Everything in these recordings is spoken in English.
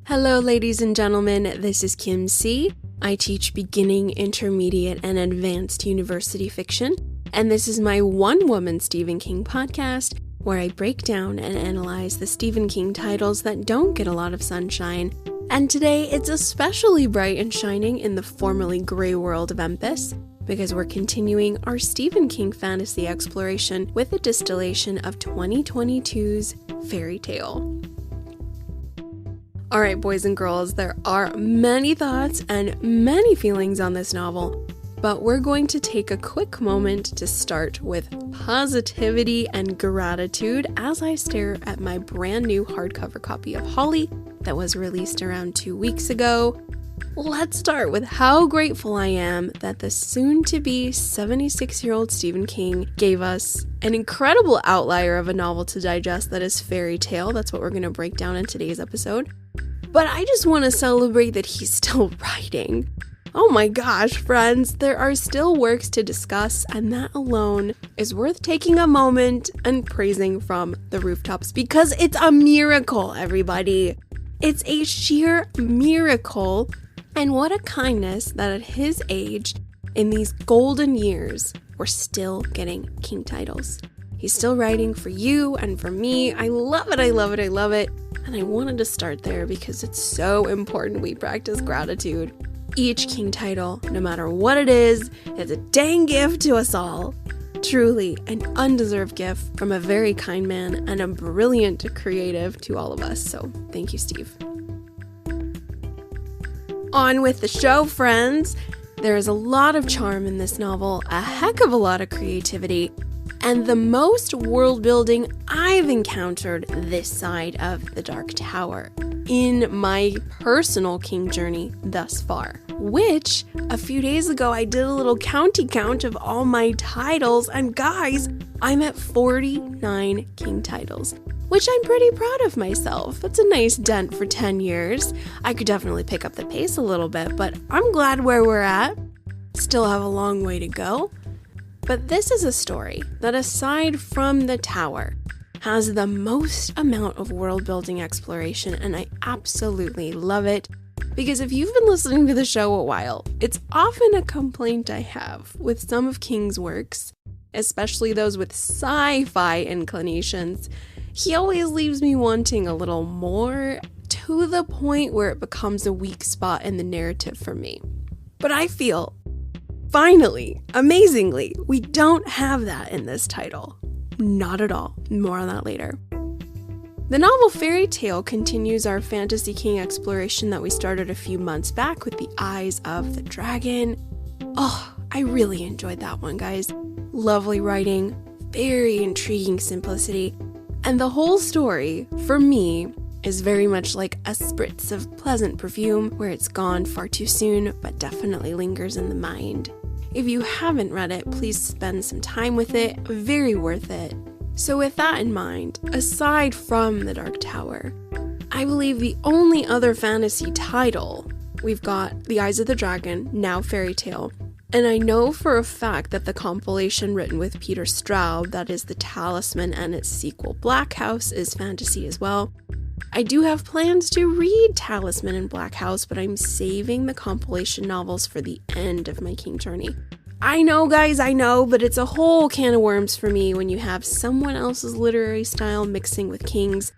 Hello ladies and gentlemen, this is Kim C. I teach beginning, intermediate, and advanced university fiction, and this is my one-woman Stephen King podcast where I break down and analyze the Stephen King titles that don't get a lot of sunshine. And today it's especially bright and shining in the formerly gray world of Empis, because we're continuing our Stephen King fantasy exploration with a distillation of 2022's Fairytale. Alright boys and girls, there are many thoughts and many feelings on this novel, but we're going to take a quick moment to start with positivity and gratitude as I stare at my brand new hardcover copy of Polley that was released around 2 weeks ago. Let's start with how grateful I am that the soon-to-be 76-year-old Stephen King gave us an incredible outlier of a novel to digest that is Fairytale. That's what we're going to break down in today's episode. But I just want to celebrate that he's still writing. Oh my gosh, friends, there are still works to discuss, and that alone is worth taking a moment and praising from the rooftops because it's a miracle, everybody. It's a sheer miracle. And what a kindness that at his age, in these golden years, we're still getting King titles. He's still writing for you and for me. I love it, I love it, I love it. And I wanted to start there because it's so important we practice gratitude. Each King title, no matter what it is a dang gift to us all. Truly an undeserved gift from a very kind man and a brilliant creative to all of us. So thank you, Steve. On with the show, friends. There is a lot of charm in this novel, a heck of a lot of creativity, and the most world building I've encountered this side of the Dark Tower in my personal King journey thus far. Which, a few days ago, I did a little county count of all my titles, and guys, I'm at 49 King titles. Which I'm pretty proud of myself. That's a nice dent for 10 years. I could definitely pick up the pace a little bit, but I'm glad where we're at. Still have a long way to go. But this is a story that, aside from the tower, has the most amount of world building exploration, and I absolutely love it. Because if you've been listening to the show a while, it's often a complaint I have with some of King's works, especially those with sci-fi inclinations. He always leaves me wanting a little more, to the point where it becomes a weak spot in the narrative for me. But I feel, finally, amazingly, we don't have that in this title. Not at all. More on that later. The novel Fairytale continues our Fantasy King exploration that we started a few months back with the Eyes of the Dragon. Oh, I really enjoyed that one, guys. Lovely writing, very intriguing simplicity. And the whole story, for me, is very much like a spritz of pleasant perfume where it's gone far too soon, but definitely lingers in the mind. If you haven't read it, please spend some time with it. Very worth it. So with that in mind, aside from The Dark Tower, I believe the only other fantasy title, we've got The Eyes of the Dragon, now Fairytale. And I know for a fact that the compilation written with Peter Straub, that is The Talisman and its sequel Black House, is fantasy as well. I do have plans to read Talisman and Black House, but I'm saving the compilation novels for the end of my King journey. I know, guys, I know, but it's a whole can of worms for me when you have someone else's literary style mixing with King's.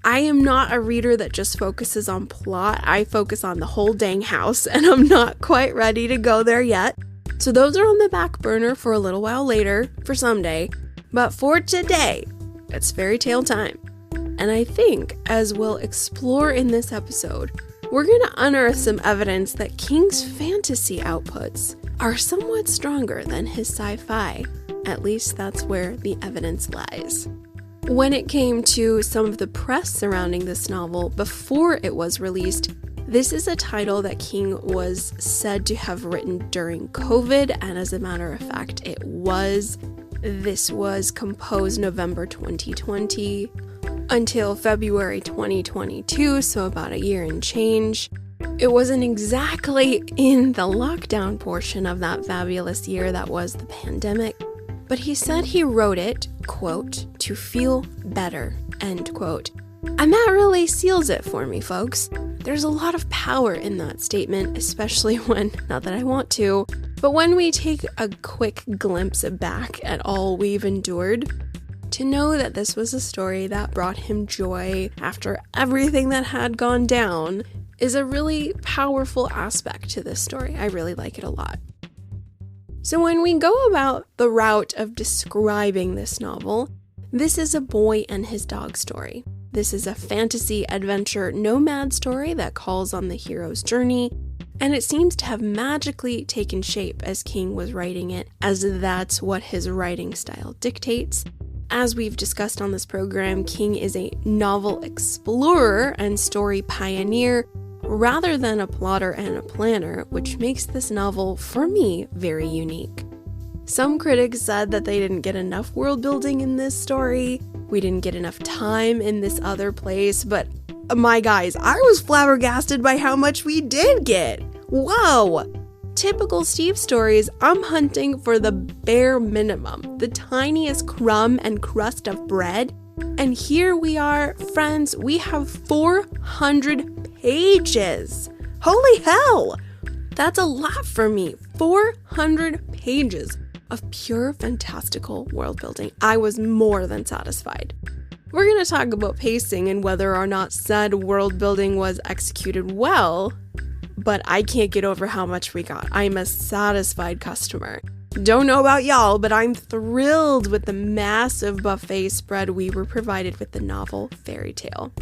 I am not a reader that just focuses on plot. I focus on the whole dang house, and I'm not quite ready to go there yet. So those are on the back burner for a little while later, for someday. But for today, it's Fairytale time. And I think, as we'll explore in this episode, we're going to unearth some evidence that King's fantasy outputs are somewhat stronger than his sci-fi. At least that's where the evidence lies. When it came to some of the press surrounding this novel before it was released, this is a title that King was said to have written during COVID, and as a matter of fact, it was. This was composed November 2020 until February 2022, so about a year and change. It wasn't exactly in the lockdown portion of that fabulous year that was the pandemic, but he said he wrote it, quote, to feel better, end quote. And that really seals it for me, folks. There's a lot of power in that statement, especially when, not that I want to, but when we take a quick glimpse back at all we've endured, to know that this was a story that brought him joy after everything that had gone down is a really powerful aspect to this story. I really like it a lot. So when we go about the route of describing this novel, this is a boy and his dog story. This is a fantasy adventure nomad story that calls on the hero's journey, and it seems to have magically taken shape as King was writing it, as that's what his writing style dictates. As we've discussed on this program, King is a novel explorer and story pioneer rather than a plotter and a planner, which makes this novel, for me, very unique. Some critics said that they didn't get enough world building in this story, we didn't get enough time in this other place, but my guys, I was flabbergasted by how much we did get. Whoa! Typical Steve stories, I'm hunting for the bare minimum, the tiniest crumb and crust of bread. And here we are, friends, we have 400 pages. Holy hell! That's a lot for me. 400 pages of pure fantastical world building. I was more than satisfied. We're going to talk about pacing and whether or not said world building was executed well, but I can't get over how much we got. I'm a satisfied customer. Don't know about y'all, but I'm thrilled with the massive buffet spread we were provided with the novel Fairytale.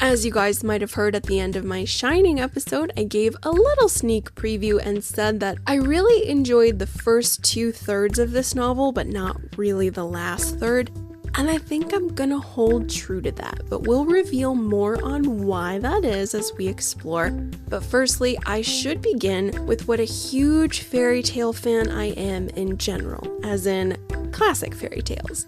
As you guys might have heard at the end of my Shining episode, I gave a little sneak preview and said that I really enjoyed the first 2/3 of this novel, but not really the last third. And I think I'm gonna hold true to that, but we'll reveal more on why that is as we explore. But firstly, I should begin with what a huge fairy tale fan I am in general, as in classic fairy tales.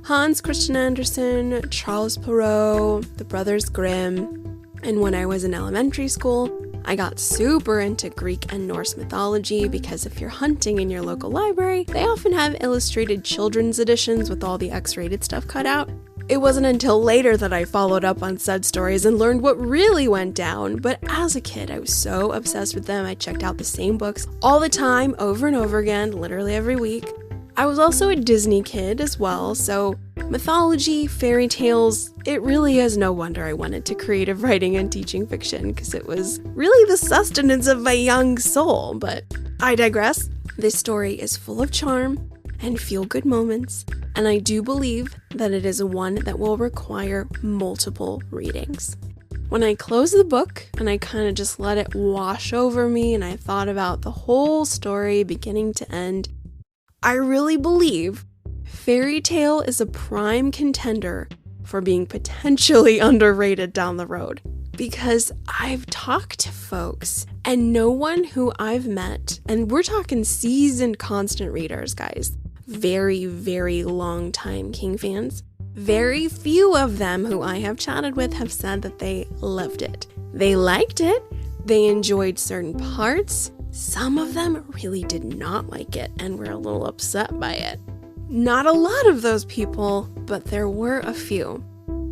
Hans Christian Andersen, Charles Perrault, the Brothers Grimm, and when I was in elementary school, I got super into Greek and Norse mythology because if you're hunting in your local library, they often have illustrated children's editions with all the X-rated stuff cut out. It wasn't until later that I followed up on said stories and learned what really went down, but as a kid, I was so obsessed with them, I checked out the same books all the time, over and over again, literally every week. I was also a Disney kid as well, so mythology, fairy tales, it really is no wonder I went into creative writing and teaching fiction, because it was really the sustenance of my young soul, but I digress. This story is full of charm and feel-good moments, and I do believe that it is one that will require multiple readings. When I closed the book and I kind of just let it wash over me and I thought about the whole story beginning to end, I really believe Fairytale is a prime contender for being potentially underrated down the road. Because I've talked to folks and no one who I've met, and we're talking seasoned constant readers, guys, very, very long time King fans, very few of them who I have chatted with have said that they loved it. They liked it, they enjoyed certain parts. Some of them really did not like it and were a little upset by it. Not a lot of those people, but there were a few.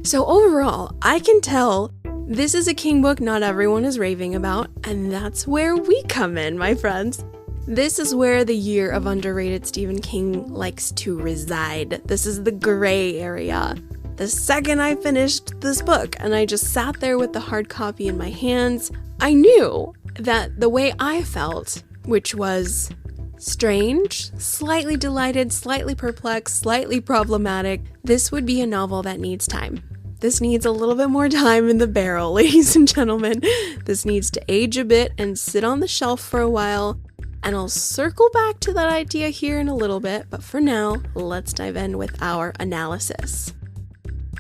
So overall, I can tell this is a King book not everyone is raving about, and that's where we come in, my friends. This is where the year of underrated Stephen King likes to reside. This is the gray area. The second I finished this book and I just sat there with the hard copy in my hands, I knew that the way I felt, which was strange, slightly delighted, slightly perplexed, slightly problematic, this would be a novel that needs time. This needs a little bit more time in the barrel, ladies and gentlemen. This needs to age a bit and sit on the shelf for a while, and I'll circle back to that idea here in a little bit, but for now, let's dive in with our analysis.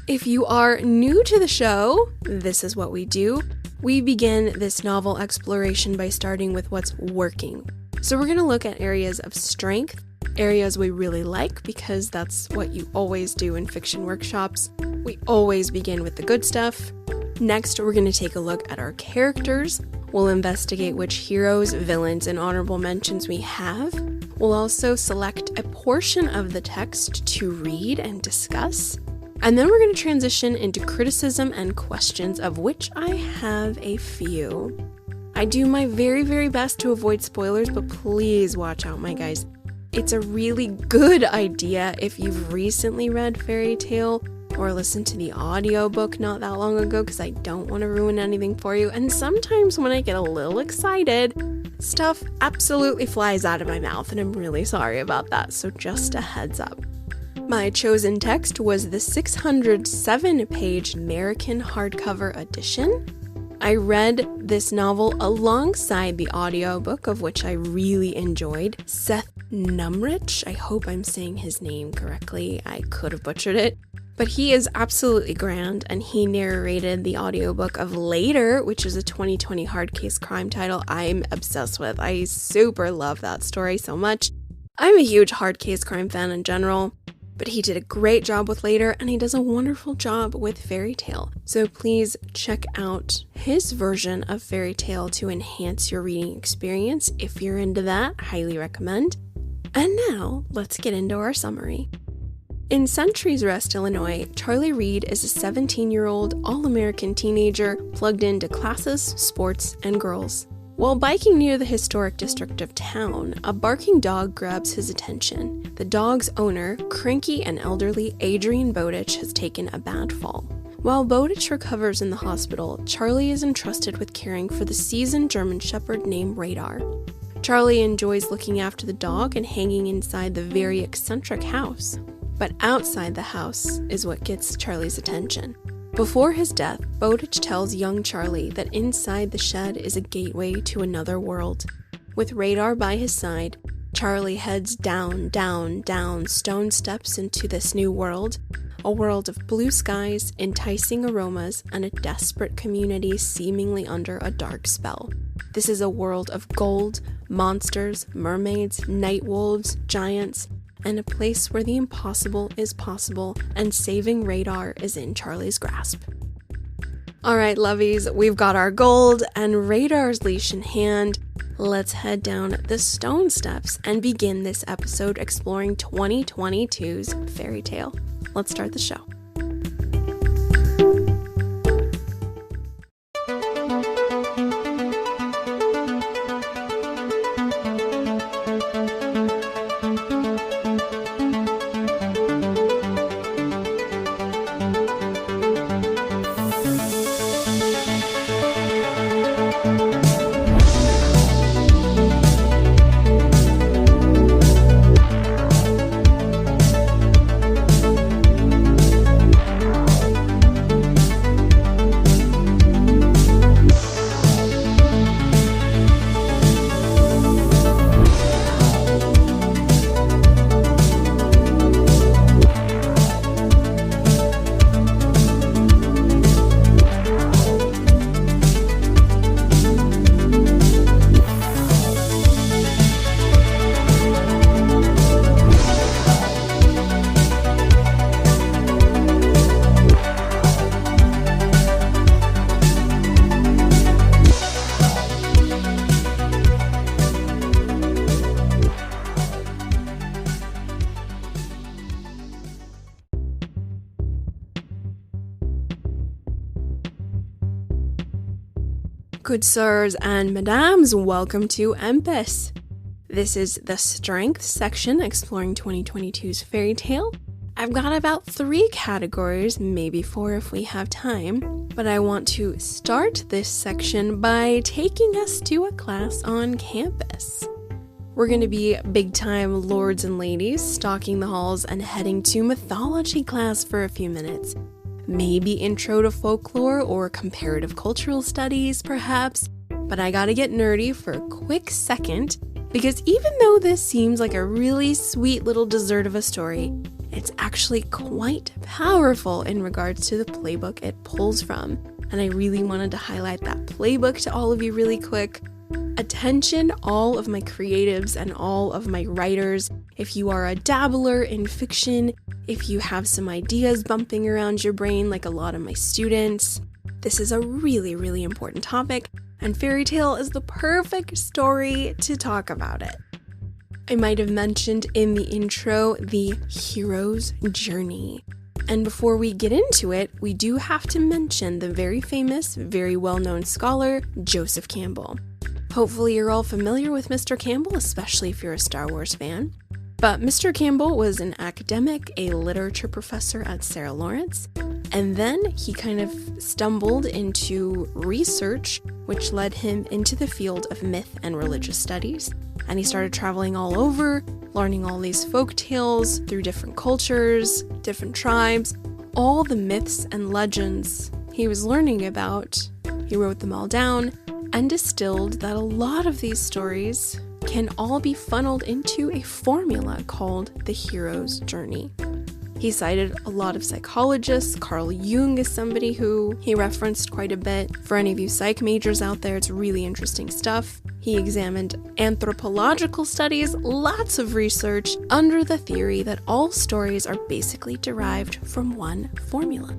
If you are new to the show, this is what we do. We begin this novel exploration by starting with what's working. So we're going to look at areas of strength, areas we really like, because that's what you always do in fiction workshops. We always begin with the good stuff. Next, we're going to take a look at our characters. We'll investigate which heroes, villains, and honorable mentions we have. We'll also select a portion of the text to read and discuss. And then we're going to transition into criticism and questions, of which I have a few. I do my very, very best to avoid spoilers, but please watch out, my guys. It's a really good idea if you've recently read Fairytale or listened to the audiobook not that long ago, because I don't want to ruin anything for you. And sometimes when I get a little excited, stuff absolutely flies out of my mouth, and I'm really sorry about that, so just a heads up. My chosen text was the 607-page American hardcover edition. I read this novel alongside the audiobook, of which I really enjoyed. Seth Numrich, I hope I'm saying his name correctly, I could have butchered it, but he is absolutely grand, and he narrated the audiobook of Later, which is a 2020 hard case crime title I'm obsessed with. I super love that story so much. I'm a huge hard case crime fan in general, but he did a great job with Later, and he does a wonderful job with Fairytale. So please check out his version of Fairytale to enhance your reading experience. If you're into that, highly recommend. And now, let's get into our summary. In Centuries Rest, Illinois, Charlie Reed is a 17-year-old all-American teenager plugged into classes, sports, and girls. While biking near the historic district of town, a barking dog grabs his attention. The dog's owner, cranky and elderly Adrian Bowditch, has taken a bad fall. While Bowditch recovers in the hospital, Charlie is entrusted with caring for the seasoned German Shepherd named Radar. Charlie enjoys looking after the dog and hanging inside the very eccentric house. But outside the house is what gets Charlie's attention. Before his death, Bowditch tells young Charlie that inside the shed is a gateway to another world. With Radar by his side, Charlie heads down stone steps into this new world, a world of blue skies, enticing aromas, and a desperate community seemingly under a dark spell. This is a world of gold, monsters, mermaids, night wolves, giants, and a place where the impossible is possible, and saving Radar is in Charlie's grasp. Alright, lovies, we've got our gold and Radar's leash in hand. Let's head down the stone steps and begin this episode exploring 2022's Fairytale. Let's start the show. Good sirs and madams, welcome to Empis. This is the strength section exploring 2022's Fairytale. I've got about 3 categories, maybe 4 if we have time, but I want to start this section by taking us to a class on campus. We're going to be big-time lords and ladies, stalking the halls and heading to mythology class for a few minutes. Maybe intro to folklore or comparative cultural studies, perhaps, but I gotta get nerdy for a quick second, because even though this seems like a really sweet little dessert of a story, it's actually quite powerful in regards to the playbook it pulls from, and I really wanted to highlight that playbook to all of you really quick. Attention, all of my creatives and all of my writers. If you are a dabbler in fiction, if you have some ideas bumping around your brain like a lot of my students, this is a really, really important topic, and Fairytale is the perfect story to talk about it. I might have mentioned in the intro the hero's journey. And before we get into it, we do have to mention the very famous, very well-known scholar, Joseph Campbell. Hopefully you're all familiar with Mr. Campbell, especially if you're a Star Wars fan. But Mr. Campbell was an academic, a literature professor at Sarah Lawrence, and then he kind of stumbled into research, which led him into the field of myth and religious studies. And he started traveling all over, learning all these folk tales through different cultures, different tribes, all the myths and legends he was learning about. He wrote them all down and distilled that a lot of these stories can all be funneled into a formula called the hero's journey. He cited a lot of psychologists. Carl Jung is somebody who he referenced quite a bit. For any of you psych majors out there, it's really interesting stuff. He examined anthropological studies, lots of research, under the theory that all stories are basically derived from one formula.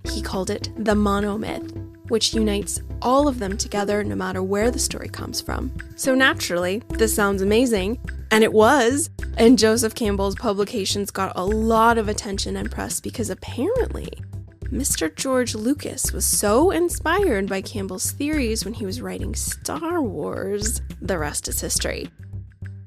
He called it the monomyth, which unites all of them together no matter where the story comes from. So naturally, this sounds amazing, and it was, and Joseph Campbell's publications got a lot of attention and press because apparently Mr. George Lucas was so inspired by Campbell's theories when he was writing Star Wars, the rest is history.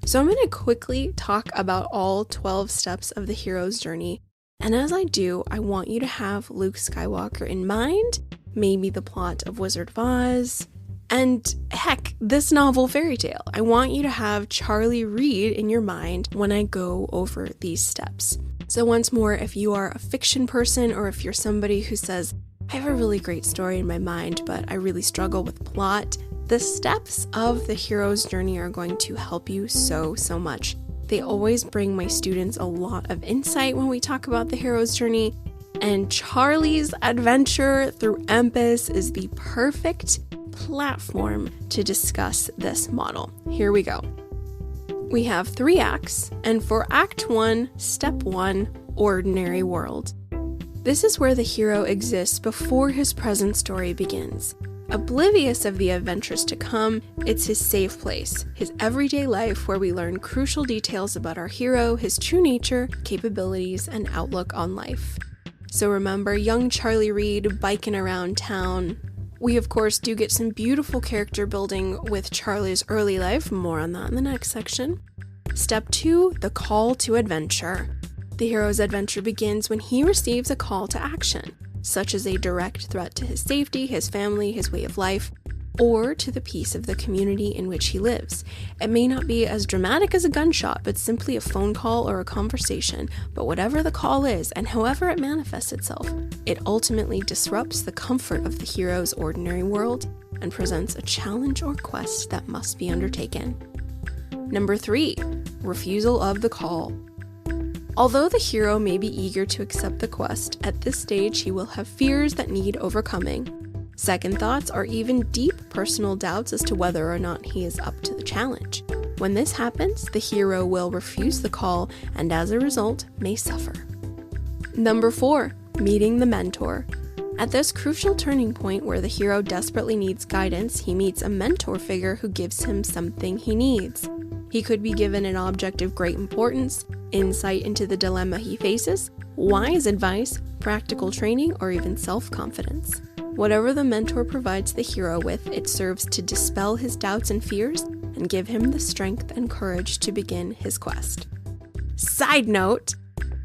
So I'm going to quickly talk about all 12 steps of the hero's journey, and as I do, I want you to have Luke Skywalker in mind, maybe the plot of Wizard of Oz, and heck, this novel Fairytale. I want you to have Charlie Reed in your mind when I go over these steps. So once more, if you are a fiction person or if you're somebody who says, I have a really great story in my mind, but I really struggle with plot, the steps of the hero's journey are going to help you so much. They always bring my students a lot of insight when we talk about the hero's journey, and Charlie's adventure through Empis is the perfect platform to discuss this model. Here we go. We have 3 acts, and for Act 1, Step 1, Ordinary World. This is where the hero exists before his present story begins. Oblivious of the adventures to come, it's his safe place, his everyday life where we learn crucial details about our hero, his true nature, capabilities, and outlook on life. So remember young Charlie Reed biking around town. We of course do get some beautiful character building with Charlie's early life, more on that in the next section. Step 2, the call to adventure. The hero's adventure begins when he receives a call to action, such as a direct threat to his safety, his family, his way of life, or to the peace of the community in which he lives. It may not be as dramatic as a gunshot, but simply a phone call or a conversation. But whatever the call is, and however it manifests itself, it ultimately disrupts the comfort of the hero's ordinary world and presents a challenge or quest that must be undertaken. Number 3, refusal of the call. Although the hero may be eager to accept the quest, at this stage he will have fears that need overcoming. Second thoughts or even deep personal doubts as to whether or not he is up to the challenge. When this happens, the hero will refuse the call and as a result may suffer. Number 4, meeting the mentor. At this crucial turning point where the hero desperately needs guidance, he meets a mentor figure who gives him something he needs. He could be given an object of great importance, insight into the dilemma he faces, wise advice, practical training, or even self-confidence. Whatever the mentor provides the hero with, it serves to dispel his doubts and fears and give him the strength and courage to begin his quest. Side note,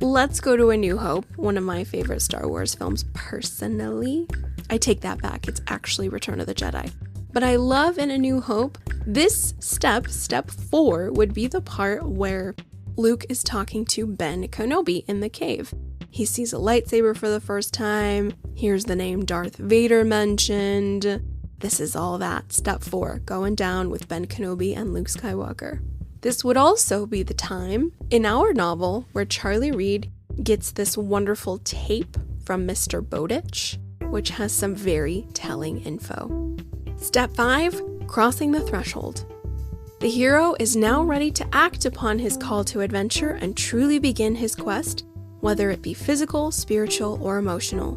let's go to A New Hope, one of my favorite Star Wars films personally. I take that back, it's actually Return of the Jedi. But I love in A New Hope, this step 4, would be the part where Luke is talking to Ben Kenobi in the cave. He sees a lightsaber for the first time, hears the name Darth Vader mentioned. This is all that. Step 4, going down with Ben Kenobi and Luke Skywalker. This would also be the time in our novel where Charlie Reed gets this wonderful tape from Mr. Bowditch, which has some very telling info. Step 5, crossing the threshold. The hero is now ready to act upon his call to adventure and truly begin his quest, whether it be physical, spiritual, or emotional.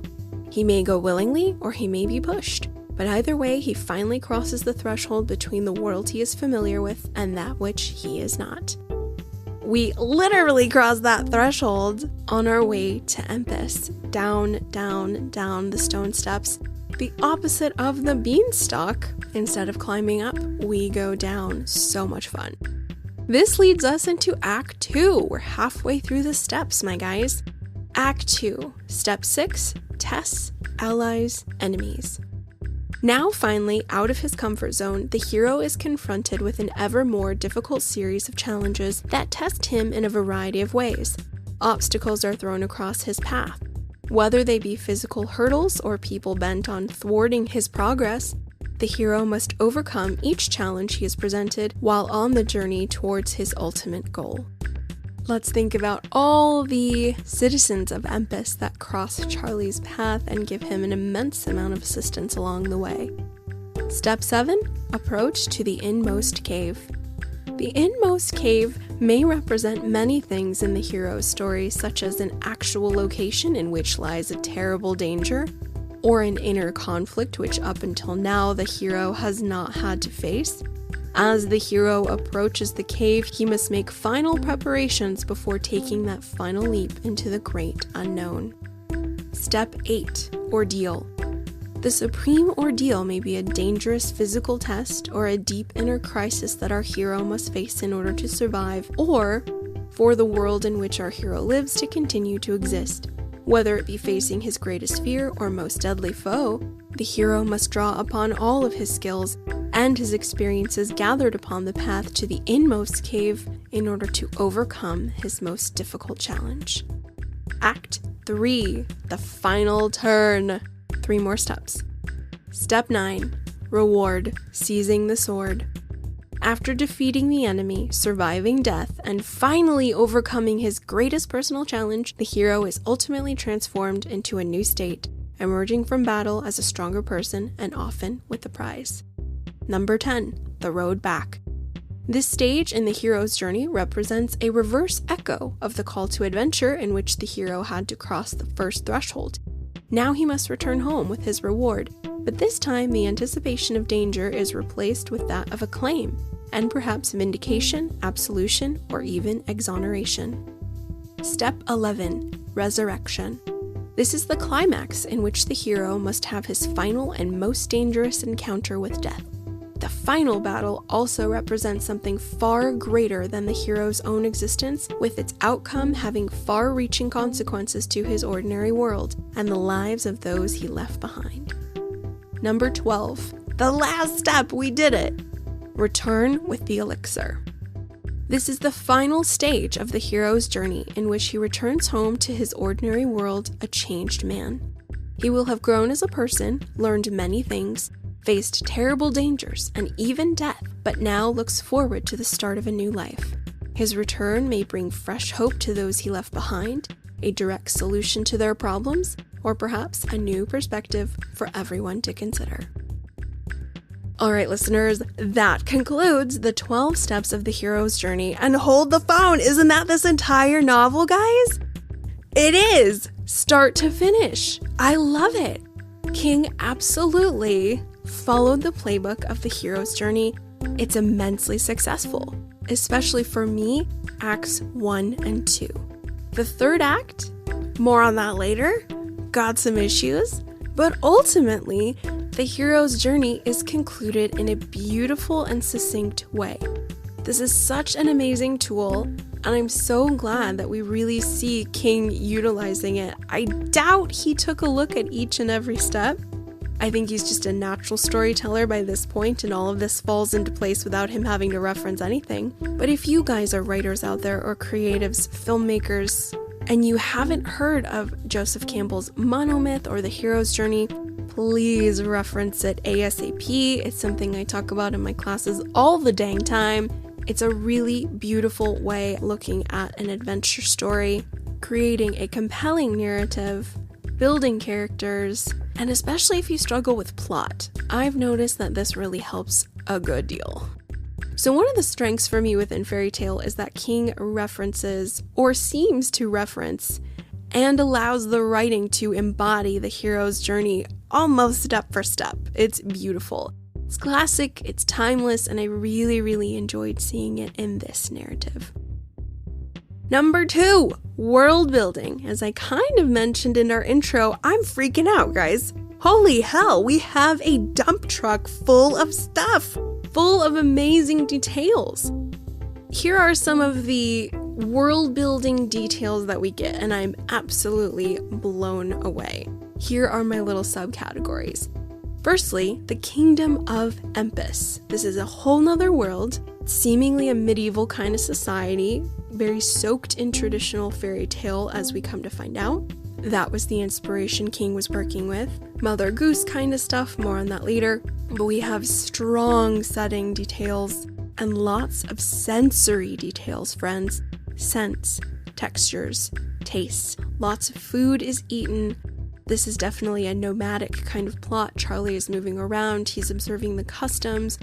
He may go willingly or he may be pushed, but either way he finally crosses the threshold between the world he is familiar with and that which he is not. We literally crossed that threshold on our way to Empis. Down, down, down the stone steps. The opposite of the beanstalk. Instead of climbing up, we go down. So much fun. This leads us into Act 2. We're halfway through the steps, my guys. Act 2, Step 6, Tests, Allies, Enemies. Now, finally, out of his comfort zone, the hero is confronted with an ever more difficult series of challenges that test him in a variety of ways. Obstacles are thrown across his path. Whether they be physical hurdles or people bent on thwarting his progress, the hero must overcome each challenge he is presented while on the journey towards his ultimate goal. Let's think about all the citizens of Empis that cross Charlie's path and give him an immense amount of assistance along the way. Step 7. Approach to the inmost cave. The inmost cave may represent many things in the hero's story, such as an actual location in which lies a terrible danger, or an inner conflict which up until now the hero has not had to face. As the hero approaches the cave, he must make final preparations before taking that final leap into the great unknown. Step 8. Ordeal. The supreme ordeal may be a dangerous physical test or a deep inner crisis that our hero must face in order to survive, or for the world in which our hero lives to continue to exist. Whether it be facing his greatest fear or most deadly foe, the hero must draw upon all of his skills and his experiences gathered upon the path to the inmost cave in order to overcome his most difficult challenge. Act 3. The final turn. 3 more steps. Step 9. Reward. Seizing the sword. After defeating the enemy, surviving death, and finally overcoming his greatest personal challenge, the hero is ultimately transformed into a new state, emerging from battle as a stronger person and often with a prize. Number 10. The road back. This stage in the hero's journey represents a reverse echo of the call to adventure in which the hero had to cross the first threshold. Now he must return home with his reward, but this time the anticipation of danger is replaced with that of acclaim, and perhaps vindication, absolution, or even exoneration. Step 11. Resurrection. This is the climax in which the hero must have his final and most dangerous encounter with death. The final battle also represents something far greater than the hero's own existence, with its outcome having far-reaching consequences to his ordinary world and the lives of those he left behind. Number 12. The last step, we did it! Return with the elixir. This is the final stage of the hero's journey in which he returns home to his ordinary world a changed man. He will have grown as a person, learned many things, faced terrible dangers and even death, but now looks forward to the start of a new life. His return may bring fresh hope to those he left behind, a direct solution to their problems, or perhaps a new perspective for everyone to consider. Alright listeners, that concludes the 12 steps of the hero's journey. And hold the phone, isn't that this entire novel, guys? It is! Start to finish. I love it. King absolutely followed the playbook of the hero's journey. It's immensely successful, especially for me, Acts 1 and 2. The third act, more on that later, got some issues, but ultimately, the hero's journey is concluded in a beautiful and succinct way. This is such an amazing tool, and I'm so glad that we really see King utilizing it. I doubt he took a look at each and every step. I think he's just a natural storyteller by this point, and all of this falls into place without him having to reference anything. But if you guys are writers out there, or creatives, filmmakers, and you haven't heard of Joseph Campbell's monomyth or the hero's journey, please reference it ASAP. It's something I talk about in my classes all the dang time. It's a really beautiful way of looking at an adventure story, creating a compelling narrative, building characters, and especially if you struggle with plot, I've noticed that this really helps a good deal. So one of the strengths for me within Fairytale is that King references, or seems to reference, and allows the writing to embody the hero's journey almost step for step. It's beautiful. It's classic, it's timeless, and I really, really enjoyed seeing it in this narrative. Number 2, world building. As I kind of mentioned in our intro, I'm freaking out, guys. Holy hell, we have a dump truck full of stuff, full of amazing details. Here are some of the world building details that we get, and I'm absolutely blown away. Here are my little subcategories. Firstly, the kingdom of Empis. This is a whole nother world, seemingly a medieval kind of society, very soaked in traditional fairy tale as we come to find out. That was the inspiration King was working with. Mother Goose kind of stuff, more on that later. But we have strong setting details and lots of sensory details, friends. Scents, textures, tastes. Lots of food is eaten. This is definitely a nomadic kind of plot. Charlie is moving around, he's observing the customs.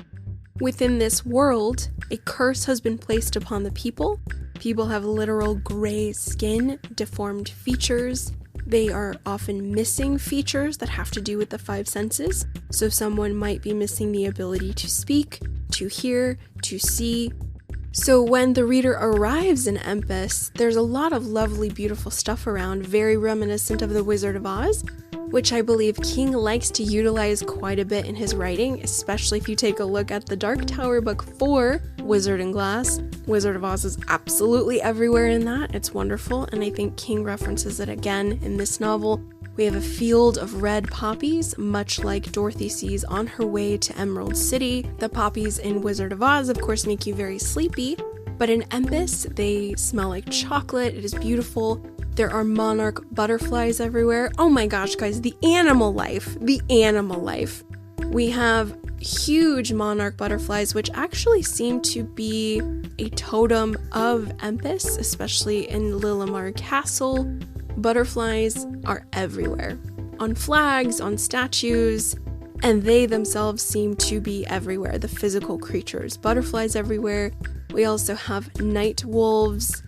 Within this world, a curse has been placed upon the people. People have literal gray skin, deformed features. They are often missing features that have to do with the 5 senses. So someone might be missing the ability to speak, to hear, to see. So when the reader arrives in Empis, there's a lot of lovely, beautiful stuff around, very reminiscent of The Wizard of Oz, which I believe King likes to utilize quite a bit in his writing, especially if you take a look at the Dark Tower Book 4, Wizard and Glass. Wizard of Oz is absolutely everywhere in that. It's wonderful, and I think King references it again in this novel. We have a field of red poppies, much like Dorothy sees on her way to Emerald City. The poppies in Wizard of Oz, of course, make you very sleepy, but in Empis, they smell like chocolate. It is beautiful. There are monarch butterflies everywhere. Oh my gosh, guys, the animal life. We have huge monarch butterflies, which actually seem to be a totem of Empis, especially in Lilimar Castle. Butterflies are everywhere, on flags, on statues, and they themselves seem to be everywhere, the physical creatures. Butterflies everywhere. We also have night wolves.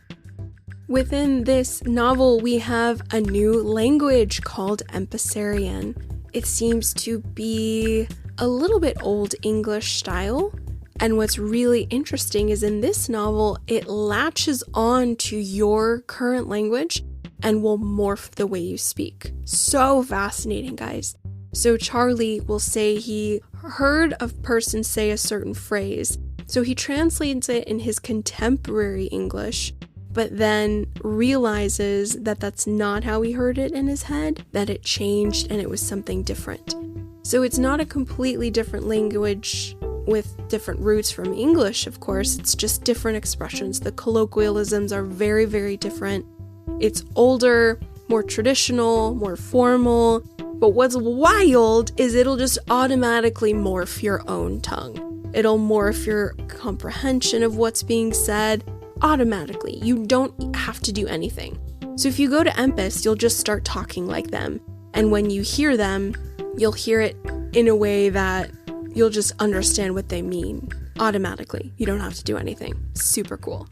Within this novel, we have a new language called Empisarian. It seems to be a little bit Old English style, and what's really interesting is in this novel, it latches on to your current language and will morph the way you speak. So fascinating, guys. So Charlie will say he heard a person say a certain phrase, so he translates it in his contemporary English, but then realizes that that's not how he heard it in his head, that it changed and it was something different. So it's not a completely different language with different roots from English, of course, it's just different expressions. The colloquialisms are very, very different. It's older, more traditional, more formal, but what's wild is it'll just automatically morph your own tongue. It'll morph your comprehension of what's being said automatically. You don't have to do anything. So if you go to Empis, you'll just start talking like them. And when you hear them, you'll hear it in a way that you'll just understand what they mean automatically. You don't have to do anything. Super cool.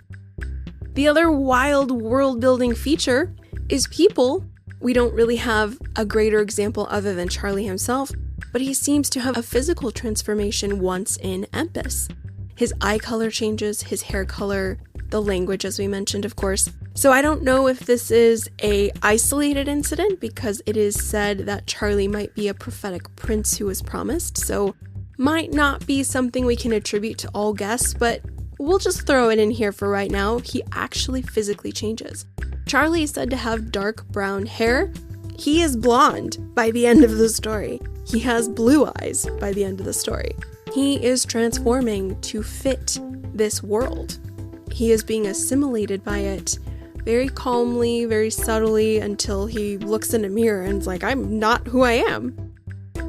The other wild world-building feature is people. We don't really have a greater example other than Charlie himself, but he seems to have a physical transformation once in Empis. His eye color changes, his hair color, the language, as we mentioned, of course. So I don't know if this is a isolated incident, because it is said that Charlie might be a prophetic prince who was promised, so might not be something we can attribute to all guests, but we'll just throw it in here for right now. He actually physically changes. Charlie is said to have dark brown hair. He is blonde by the end of the story. He has blue eyes by the end of the story. He is transforming to fit this world. He is being assimilated by it very calmly, very subtly, until he looks in a mirror and is like, I'm not who I am.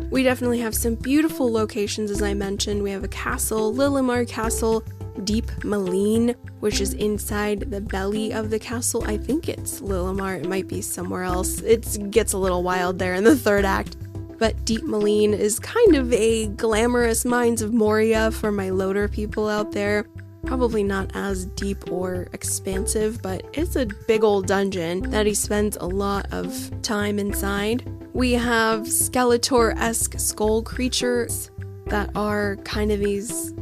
We definitely have some beautiful locations, as I mentioned. We have a castle, Lilimar Castle, Deep Maleen, which is inside the belly of the castle. I think it's Lilimar, it might be somewhere else. It gets a little wild there in the third act. But Deep Maleen is kind of a glamorous Mines of Moria for my loader people out there. Probably not as deep or expansive, but it's a big old dungeon that he spends a lot of time inside. We have Skeletor-esque skull creatures that are kind of these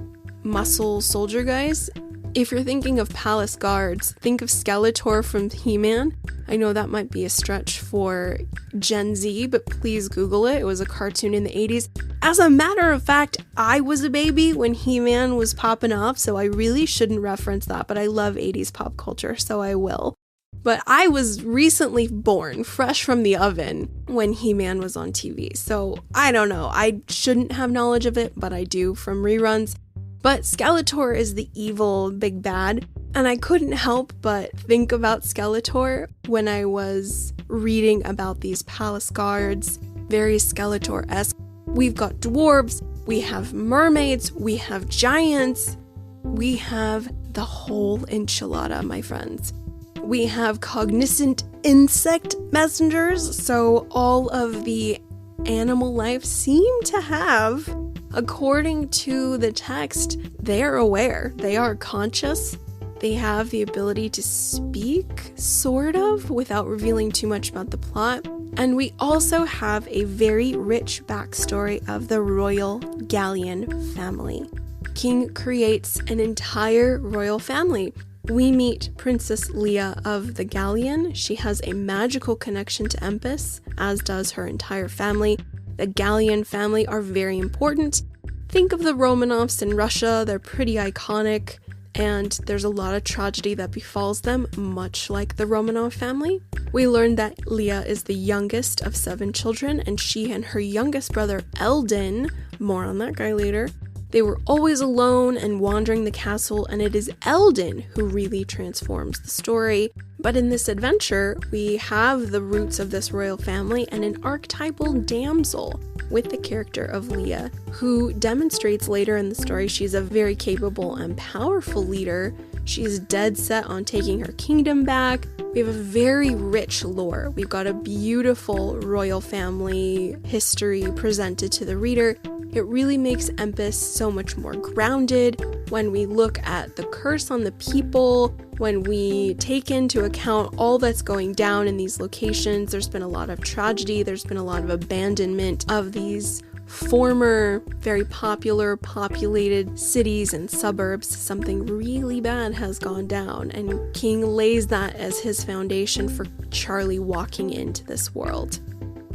muscle soldier guys. If you're thinking of palace guards, think of Skeletor from He-Man. I know that might be a stretch for Gen Z, but please Google it. It was a cartoon in the 80s. As a matter of fact, I was a baby when He-Man was popping off, so I really shouldn't reference that, but I love 80s pop culture, so I will. But I was recently born, fresh from the oven, when He-Man was on TV, so I don't know. I shouldn't have knowledge of it, but I do from reruns. But Skeletor is the evil big bad, and I couldn't help but think about Skeletor when I was reading about these palace guards, very Skeletor-esque. We've got dwarves, we have mermaids, we have giants, we have the whole enchilada, my friends. We have cognizant insect messengers, so all of the animal life seem to have, according to the text, they're aware, they are conscious, they have the ability to speak, sort of, without revealing too much about the plot. And we also have a very rich backstory of the royal Gallian family. King creates an entire royal family. We meet Princess Leia of the Gallian. She has a magical connection to Empis, as does her entire family. The Gallian family are very important. Think of the Romanovs in Russia, they're pretty iconic, and there's a lot of tragedy that befalls them, much like the Romanov family. We learned that Leia is the youngest of 7 children, and she and her youngest brother Eldon, more on that guy later, they were always alone and wandering the castle, and it is Eldon who really transforms the story. But in this adventure, we have the roots of this royal family and an archetypal damsel with the character of Leia, who demonstrates later in the story she's a very capable and powerful leader. She's dead set on taking her kingdom back. We have a very rich lore. We've got a beautiful royal family history presented to the reader. It really makes Empis so much more grounded when we look at the curse on the people, when we take into account all that's going down in these locations. There's been a lot of tragedy, there's been a lot of abandonment of these former, very popular, populated cities and suburbs. Something really bad has gone down, and King lays that as his foundation for Charlie walking into this world.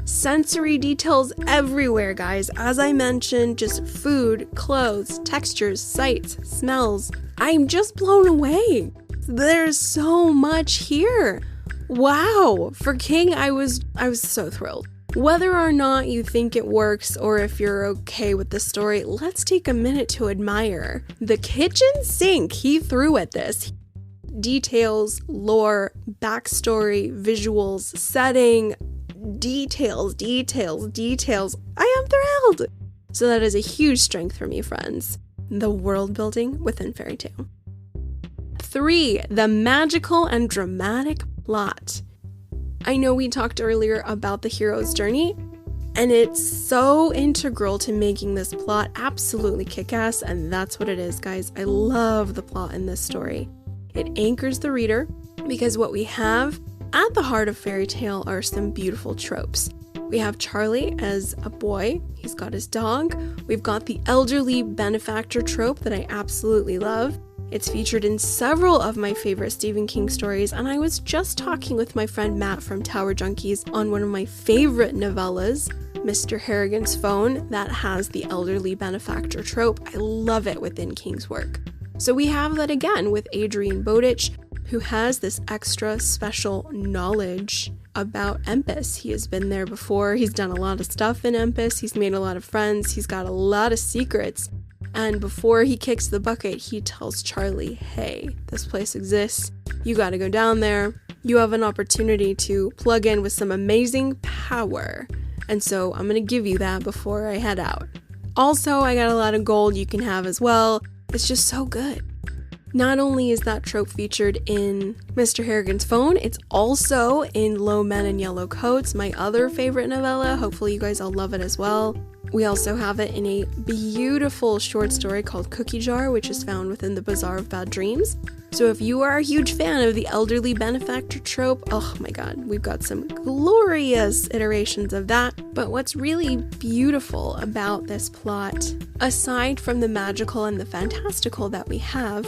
Sensory details everywhere, guys. As I mentioned, just food, clothes, textures, sights, smells. I'm just blown away. There's so much here. Wow. For King, I was so thrilled. Whether or not you think it works or if you're okay with the story, let's take a minute to admire the kitchen sink he threw at this. Details, lore, backstory, visuals, setting, details. I am thrilled. So that is a huge strength for me, friends. The world building within Fairytale. 3. The magical and dramatic plot. I know we talked earlier about the hero's journey, and it's so integral to making this plot absolutely kick-ass, and that's what it is, guys. I love the plot in this story. It anchors the reader because what we have at the heart of Fairytale are some beautiful tropes. We have Charlie as a boy. He's got his dog. We've got the elderly benefactor trope that I absolutely love. It's featured in several of my favorite Stephen King stories, and I was just talking with my friend Matt from Tower Junkies on one of my favorite novellas, Mr. Harrigan's Phone, that has the elderly benefactor trope. I love it within King's work. So we have that again with Adrian Bowditch, who has this extra special knowledge about Empis. He has been there before. He's done a lot of stuff in Empis. He's made a lot of friends. He's got a lot of secrets. And before he kicks the bucket, he tells Charlie, hey, this place exists. You gotta go down there. You have an opportunity to plug in with some amazing power. And so I'm gonna give you that before I head out. Also, I got a lot of gold you can have as well. It's just so good. Not only is that trope featured in Mr. Harrigan's Phone, it's also in Low Men in Yellow Coats, my other favorite novella. Hopefully you guys all love it as well. We also have it in a beautiful short story called Cookie Jar, which is found within the Bazaar of Bad Dreams. So if you are a huge fan of the elderly benefactor trope, oh my god, we've got some glorious iterations of that. But what's really beautiful about this plot, aside from the magical and the fantastical that we have,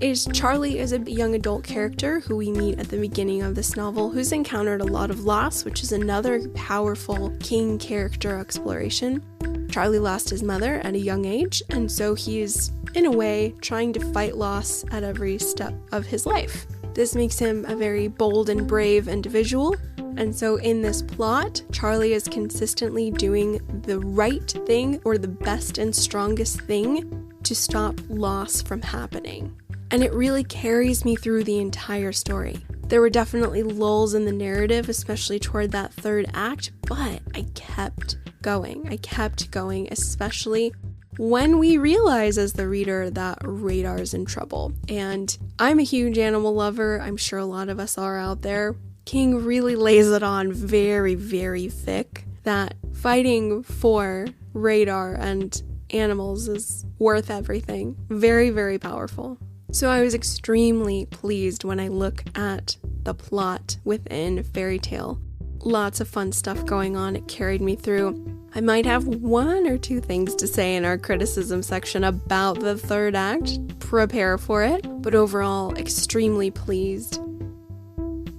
is Charlie is a young adult character who we meet at the beginning of this novel, who's encountered a lot of loss, which is another powerful king character exploration. Charlie lost his mother at a young age, and so he's, in a way, trying to fight loss at every step of his life. This makes him a very bold and brave individual, and so in this plot, Charlie is consistently doing the right thing or the best and strongest thing to stop loss from happening. And it really carries me through the entire story. There were definitely lulls in the narrative, especially toward that third act, but I kept going, especially when we realize as the reader that Radar's in trouble. And I'm a huge animal lover. I'm sure a lot of us are out there. King really lays it on very, very thick that fighting for Radar and animals is worth everything. Very, very powerful. So I was extremely pleased when I look at the plot within Fairytale. Lots of fun stuff going on. It carried me through. I might have one or two things to say in our criticism section about the third act. Prepare for it. But overall, extremely pleased.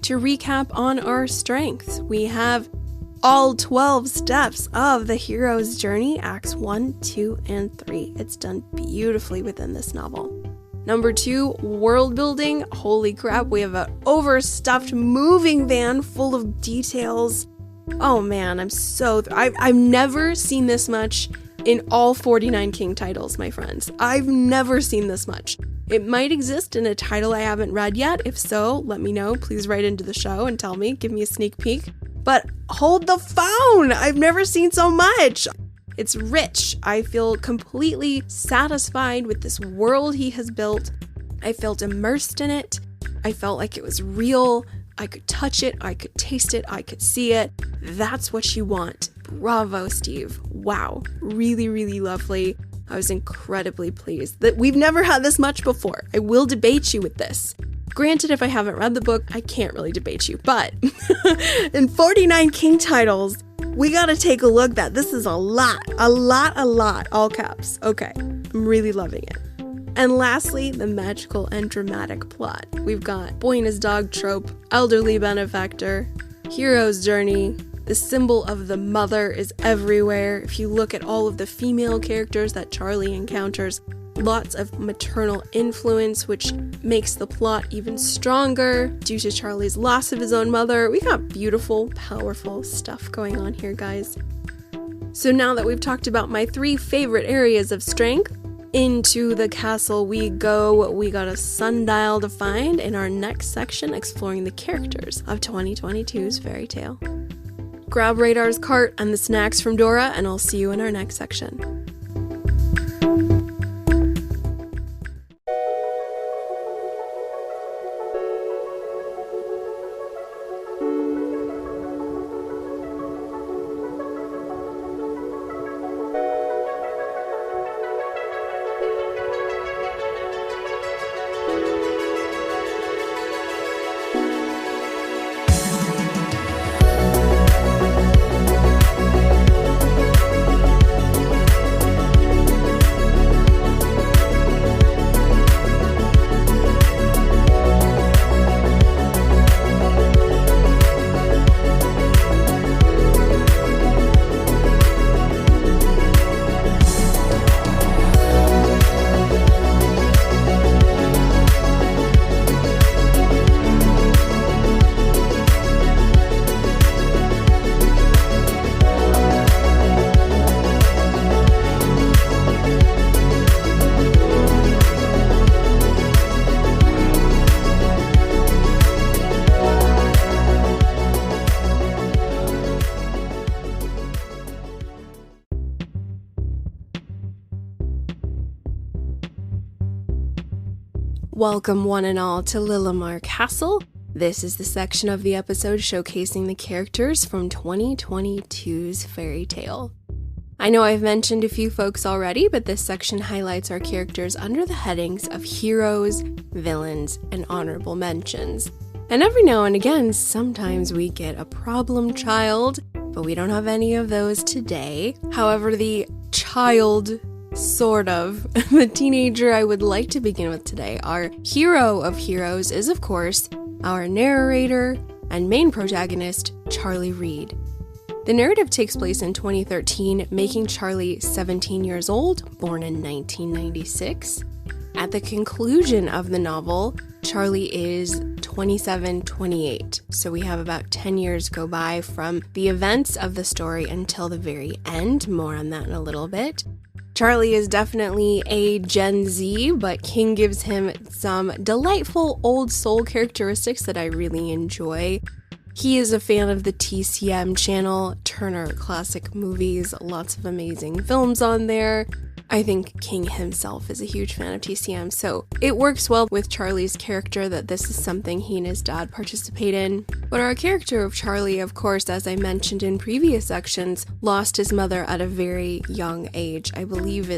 To recap on our strengths, we have all 12 steps of the hero's journey, acts 1, 2, and 3. It's done beautifully within this novel. Number 2, world building. Holy crap, we have an overstuffed moving van full of details. Oh man, I've never seen this much in all 49 King titles, my friends. I've never seen this much. It might exist in a title I haven't read yet. If so, let me know. Please write into the show and tell me. Give me a sneak peek. But hold the phone! I've never seen so much! It's rich. I feel completely satisfied with this world he has built. I felt immersed in it. I felt like it was real. I could touch it. I could taste it. I could see it. That's what you want. Bravo, Steve. Wow. Really, really lovely. I was incredibly pleased that we've never had this much before. I will debate you with this. Granted, if I haven't read the book, I can't really debate you, but in 49 King titles, we gotta take a look that this is a lot, all caps. Okay, I'm really loving it. And lastly, the magical and dramatic plot. We've got boy and his dog trope, elderly benefactor, hero's journey. The symbol of the mother is everywhere. If you look at all of the female characters that Charlie encounters, lots of maternal influence, which makes the plot even stronger due to Charlie's loss of his own mother. We got beautiful, powerful stuff going on here, guys. So now that we've talked about my 3 favorite areas of strength, into the castle we go. We got a sundial to find in our next section, exploring the characters of 2022's Fairytale. Grab Radar's cart and the snacks from Dora, and I'll see you in our next section. Welcome one and all to Lillimar Castle. This is the section of the episode showcasing the characters from 2022's Fairytale. I know I've mentioned a few folks already, but this section highlights our characters under the headings of heroes, villains, and honorable mentions. And every now and again, sometimes we get a problem child, but we don't have any of those today. However, the child sort of. The teenager I would like to begin with today, our hero of heroes, is of course our narrator and main protagonist, Charlie Reed. The narrative takes place in 2013, making Charlie 17 years old, born in 1996. At the conclusion of the novel, Charlie is 27-28, so we have about 10 years go by from the events of the story until the very end. More on that in a little bit. Charlie is definitely a Gen Z, but King gives him some delightful old soul characteristics that I really enjoy. He is a fan of the TCM channel, Turner Classic Movies, lots of amazing films on there. I think King himself is a huge fan of TCM, so it works well with Charlie's character that this is something he and his dad participate in. But our character of Charlie, of course, as I mentioned in previous sections, lost his mother at a very young age. I believe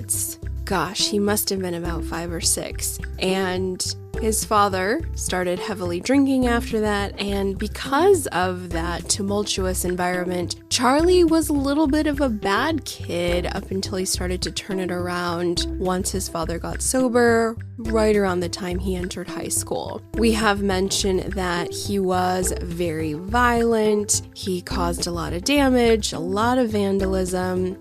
he must have been about 5 or 6. And his father started heavily drinking after that, and because of that tumultuous environment, Charlie was a little bit of a bad kid up until he started to turn it around once his father got sober, right around the time he entered high school. We have mentioned that he was very violent, he caused a lot of damage, a lot of vandalism,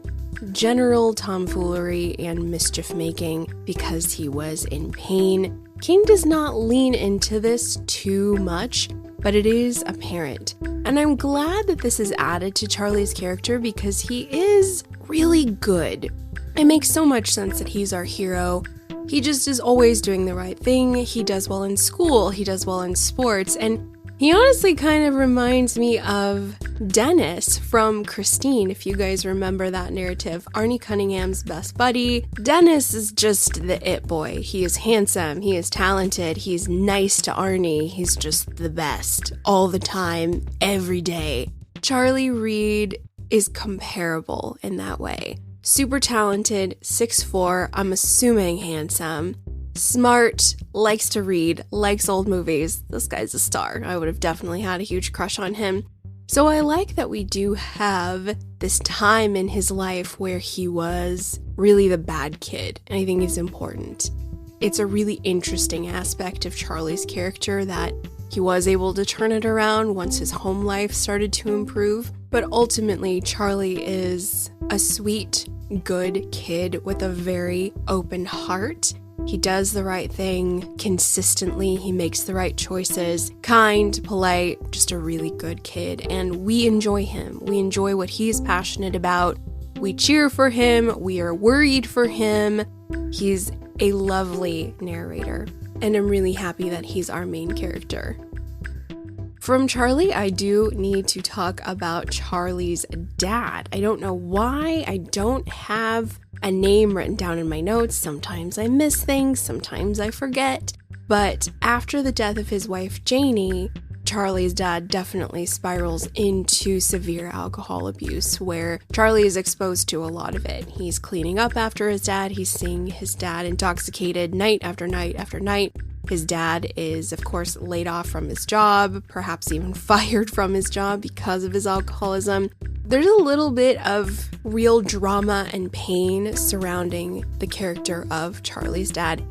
general tomfoolery, and mischief making because he was in pain. King does not lean into this too much, but it is apparent. And I'm glad that this is added to Charlie's character because he is really good. It makes so much sense that he's our hero. He just is always doing the right thing. He does well in school, he does well in sports, and he honestly kind of reminds me of Dennis from Christine, if you guys remember that narrative. Arnie Cunningham's best buddy. Dennis is just the it boy. He is handsome, he is talented, he's nice to Arnie, he's just the best all the time, every day. Charlie Reed is comparable in that way. Super talented, 6'4", I'm assuming handsome. Smart, likes to read, likes old movies. This guy's a star. I would have definitely had a huge crush on him. So I like that we do have this time in his life where he was really the bad kid, and I think it's important. It's a really interesting aspect of Charlie's character that he was able to turn it around once his home life started to improve. But ultimately, Charlie is a sweet, good kid with a very open heart. He does the right thing consistently, he makes the right choices, kind, polite, just a really good kid, and we enjoy him. We enjoy what he's passionate about. We cheer for him, we are worried for him. He's a lovely narrator, and I'm really happy that he's our main character. From Charlie, I do need to talk about Charlie's dad. I don't know why I don't have a name written down in my notes. Sometimes I miss things, sometimes I forget. But after the death of his wife, Janie, Charlie's dad definitely spirals into severe alcohol abuse, where Charlie is exposed to a lot of it. He's cleaning up after his dad, he's seeing his dad intoxicated night after night after night. His dad is, of course, laid off from his job, perhaps even fired from his job because of his alcoholism. There's a little bit of real drama and pain surrounding the character of Charlie's dad.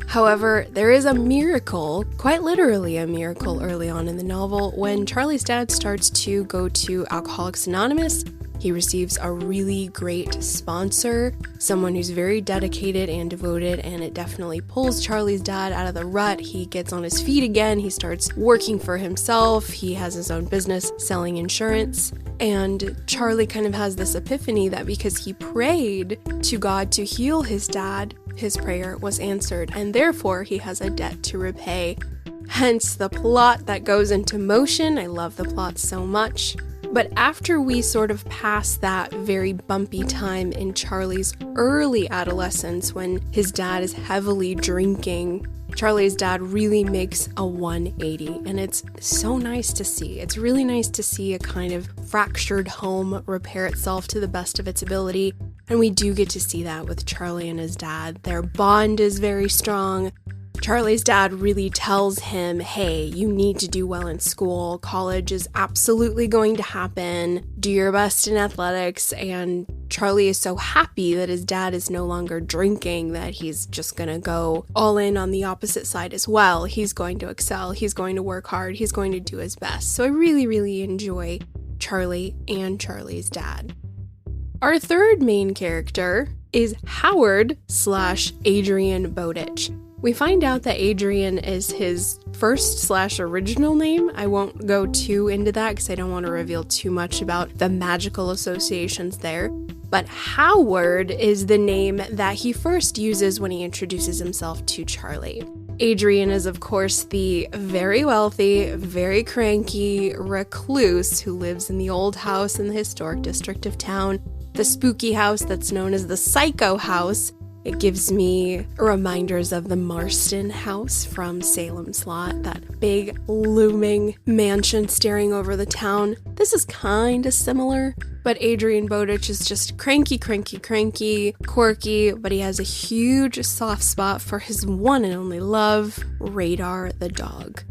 However, there is a miracle, quite literally a miracle early on in the novel, when Charlie's dad starts to go to Alcoholics Anonymous. He receives a really great sponsor, someone who's very dedicated and devoted, and it definitely pulls Charlie's dad out of the rut. He gets on his feet again, he starts working for himself, he has his own business selling insurance, and Charlie kind of has this epiphany that because he prayed to God to heal his dad, his prayer was answered, and therefore he has a debt to repay. Hence the plot that goes into motion. I love the plot so much. But after we sort of pass that very bumpy time in Charlie's early adolescence when his dad is heavily drinking, Charlie's dad really makes a 180, and it's so nice to see. It's really nice to see a kind of fractured home repair itself to the best of its ability, and we do get to see that with Charlie and his dad. Their bond is very strong. Charlie's dad really tells him, hey, you need to do well in school. College is absolutely going to happen. Do your best in athletics. And Charlie is so happy that his dad is no longer drinking that he's just going to go all in on the opposite side as well. He's going to excel. He's going to work hard. He's going to do his best. So I really, really enjoy Charlie and Charlie's dad. Our third main character is Howard/Adrian Bowditch. We find out that Adrian is his first/original name. I won't go too into that because I don't want to reveal too much about the magical associations there. But Howard is the name that he first uses when he introduces himself to Charlie. Adrian is, of course, the very wealthy, very cranky recluse who lives in the old house in the historic district of town, the spooky house that's known as the Psycho House. It gives me reminders of the Marston house from Salem's Lot, that big looming mansion staring over the town. This is kind of similar, but Adrian Bowditch is just cranky, quirky, but he has a huge soft spot for his one and only love, Radar the dog.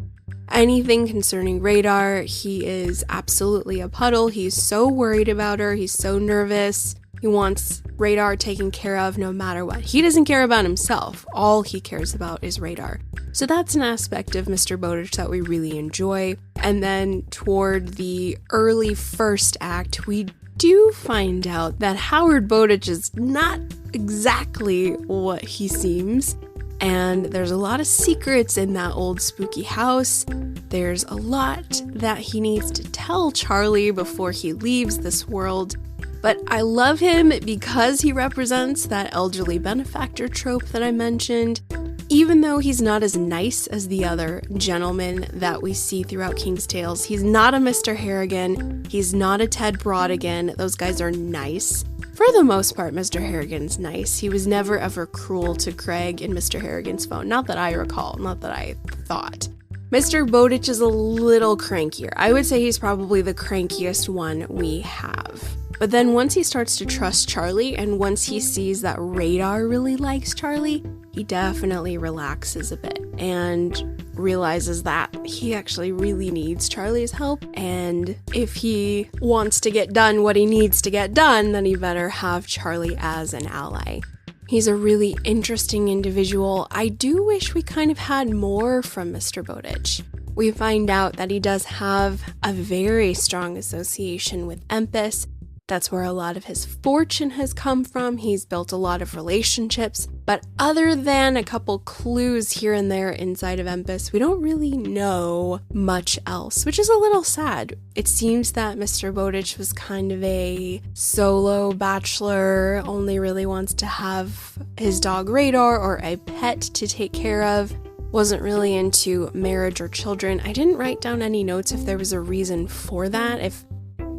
Anything concerning Radar, he is absolutely a puddle. He's so worried about her. He's so nervous. He wants Radar taken care of no matter what. He doesn't care about himself. All he cares about is Radar. So that's an aspect of Mr. Bowditch that we really enjoy. And then toward the early first act, we do find out that Howard Bowditch is not exactly what he seems. And there's a lot of secrets in that old spooky house. There's a lot that he needs to tell Charlie before he leaves this world. But I love him because he represents that elderly benefactor trope that I mentioned. Even though he's not as nice as the other gentlemen that we see throughout King's Tales, he's not a Mr. Harrigan, he's not a Ted Brodigan. Those guys are nice. For the most part, Mr. Harrigan's nice. He was never ever cruel to Craig in Mr. Harrigan's phone. Not that I recall, not that I thought. Mr. Bowditch is a little crankier. I would say he's probably the crankiest one we have. But then once he starts to trust Charlie, and once he sees that Radar really likes Charlie, he definitely relaxes a bit and realizes that he actually really needs Charlie's help. And if he wants to get done what he needs to get done, then he better have Charlie as an ally. He's a really interesting individual. I do wish we kind of had more from Mr. Bowditch. We find out that he does have a very strong association with Empis. That's where a lot of his fortune has come from. He's built a lot of relationships. But other than a couple clues here and there inside of Empis, we don't really know much else, which is a little sad. It seems that Mr. Bowditch was kind of a solo bachelor, only really wants to have his dog Radar or a pet to take care of. Wasn't really into marriage or children. I didn't write down any notes if there was a reason for that, if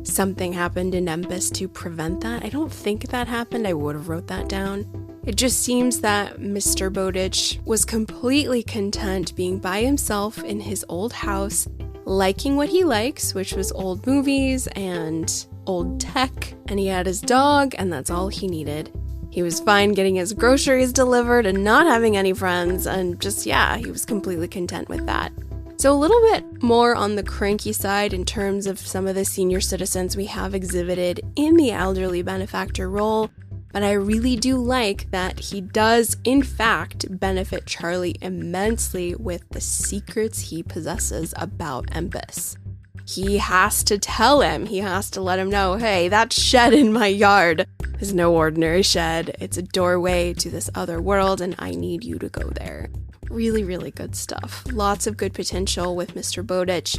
something happened in Empis to prevent that. I don't think that happened. I would have wrote that down. It just seems that Mr. Bowditch was completely content being by himself in his old house, liking what he likes, which was old movies and old tech, and he had his dog, and that's all he needed. He was fine getting his groceries delivered and not having any friends, and just, he was completely content with that. So a little bit more on the cranky side in terms of some of the senior citizens we have exhibited in the elderly benefactor role, but I really do like that he does, in fact, benefit Charlie immensely with the secrets he possesses about Empis. He has to tell him, he has to let him know, hey, that shed in my yard is no ordinary shed. It's a doorway to this other world, and I need you to go there. Really, really good stuff. Lots of good potential with Mr. Bowditch.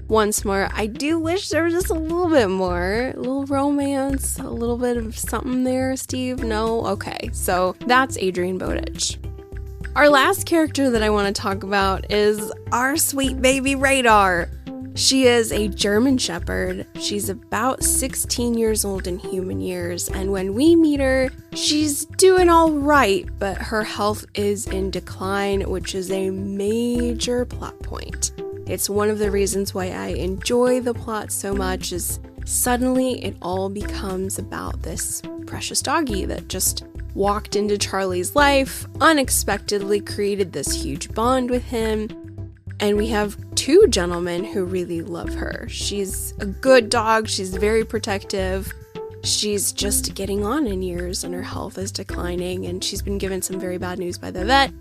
Once more, I do wish there was just a little bit more. A little romance, a little bit of something there, Steve? No? Okay, so that's Adrian Bowditch. Our last character that I want to talk about is our sweet baby Radar. She is a German Shepherd. She's about 16 years old in human years, and when we meet her, she's doing all right, but her health is in decline, which is a major plot point. It's one of the reasons why I enjoy the plot so much, is suddenly it all becomes about this precious doggie that just walked into Charlie's life, unexpectedly created this huge bond with him. And we have two gentlemen who really love her. She's a good dog. She's very protective. She's just getting on in years and her health is declining, and she's been given some very bad news by the vet.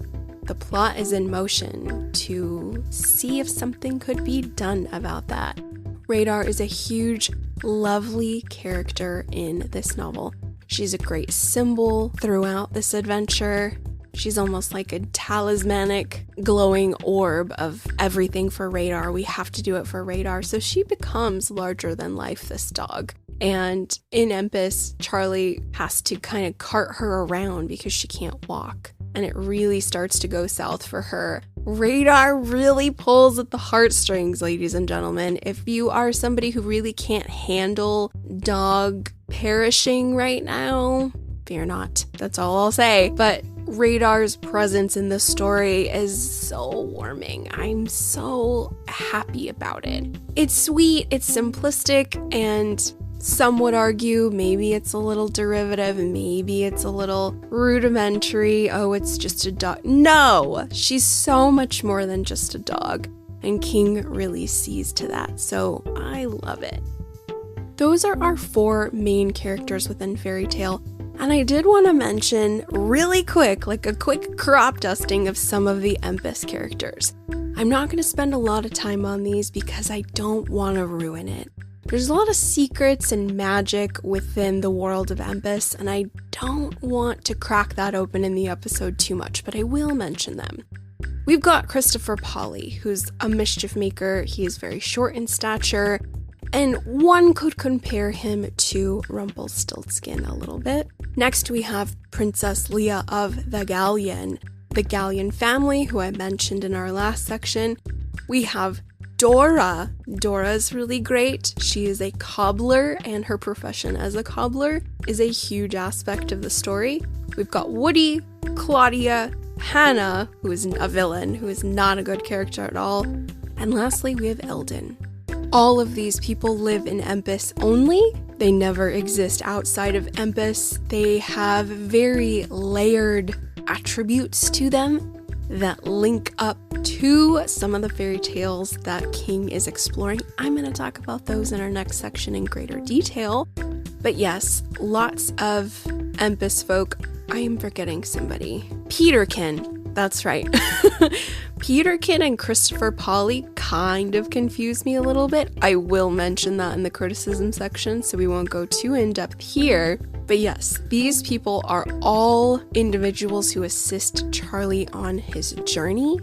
The plot is in motion to see if something could be done about that. Radar is a huge, lovely character in this novel. She's a great symbol throughout this adventure. She's almost like a talismanic glowing orb of everything for Radar. We have to do it for Radar. So she becomes larger than life, this dog. And in Empis, Charlie has to kind of cart her around because she can't walk. And it really starts to go south for her. Radar really pulls at the heartstrings, ladies and gentlemen. If you are somebody who really can't handle dog perishing right now, fear not. That's all I'll say. But Radar's presence in this story is so warming. I'm so happy about it. It's sweet, it's simplistic, and some would argue maybe it's a little derivative, maybe it's a little rudimentary. Oh, it's just a dog. No, she's so much more than just a dog, and King really sees to that, so I love it. Those are our 4 main characters within Fairytale. And I did want to mention really quick, like a quick crop dusting of some of the Empis characters. I'm not going to spend a lot of time on these because I don't want to ruin it. There's a lot of secrets and magic within the world of Empis, and I don't want to crack that open in the episode too much, but I will mention them. We've got Christopher Polley, who's a mischief maker. He is very short in stature, and one could compare him to Rumpelstiltskin a little bit. Next, we have Princess Leah of the Galleon family, who I mentioned in our last section. We have Dora. Dora's really great. She is a cobbler, and her profession as a cobbler is a huge aspect of the story. We've got Woody, Claudia, Hannah, who is a villain, who is not a good character at all. And lastly, we have Eldon. All of these people live in Empis only. They never exist outside of Empis. They have very layered attributes to them that link up to some of the fairy tales that King is exploring. I'm going to talk about those in our next section in greater detail. But yes, lots of Empis folk. I am forgetting somebody. Peterkin. That's right. Peterkin and Christopher Polley kind of confuse me a little bit. I will mention that in the criticism section, so we won't go too in-depth here. But yes, these people are all individuals who assist Charlie on his journey.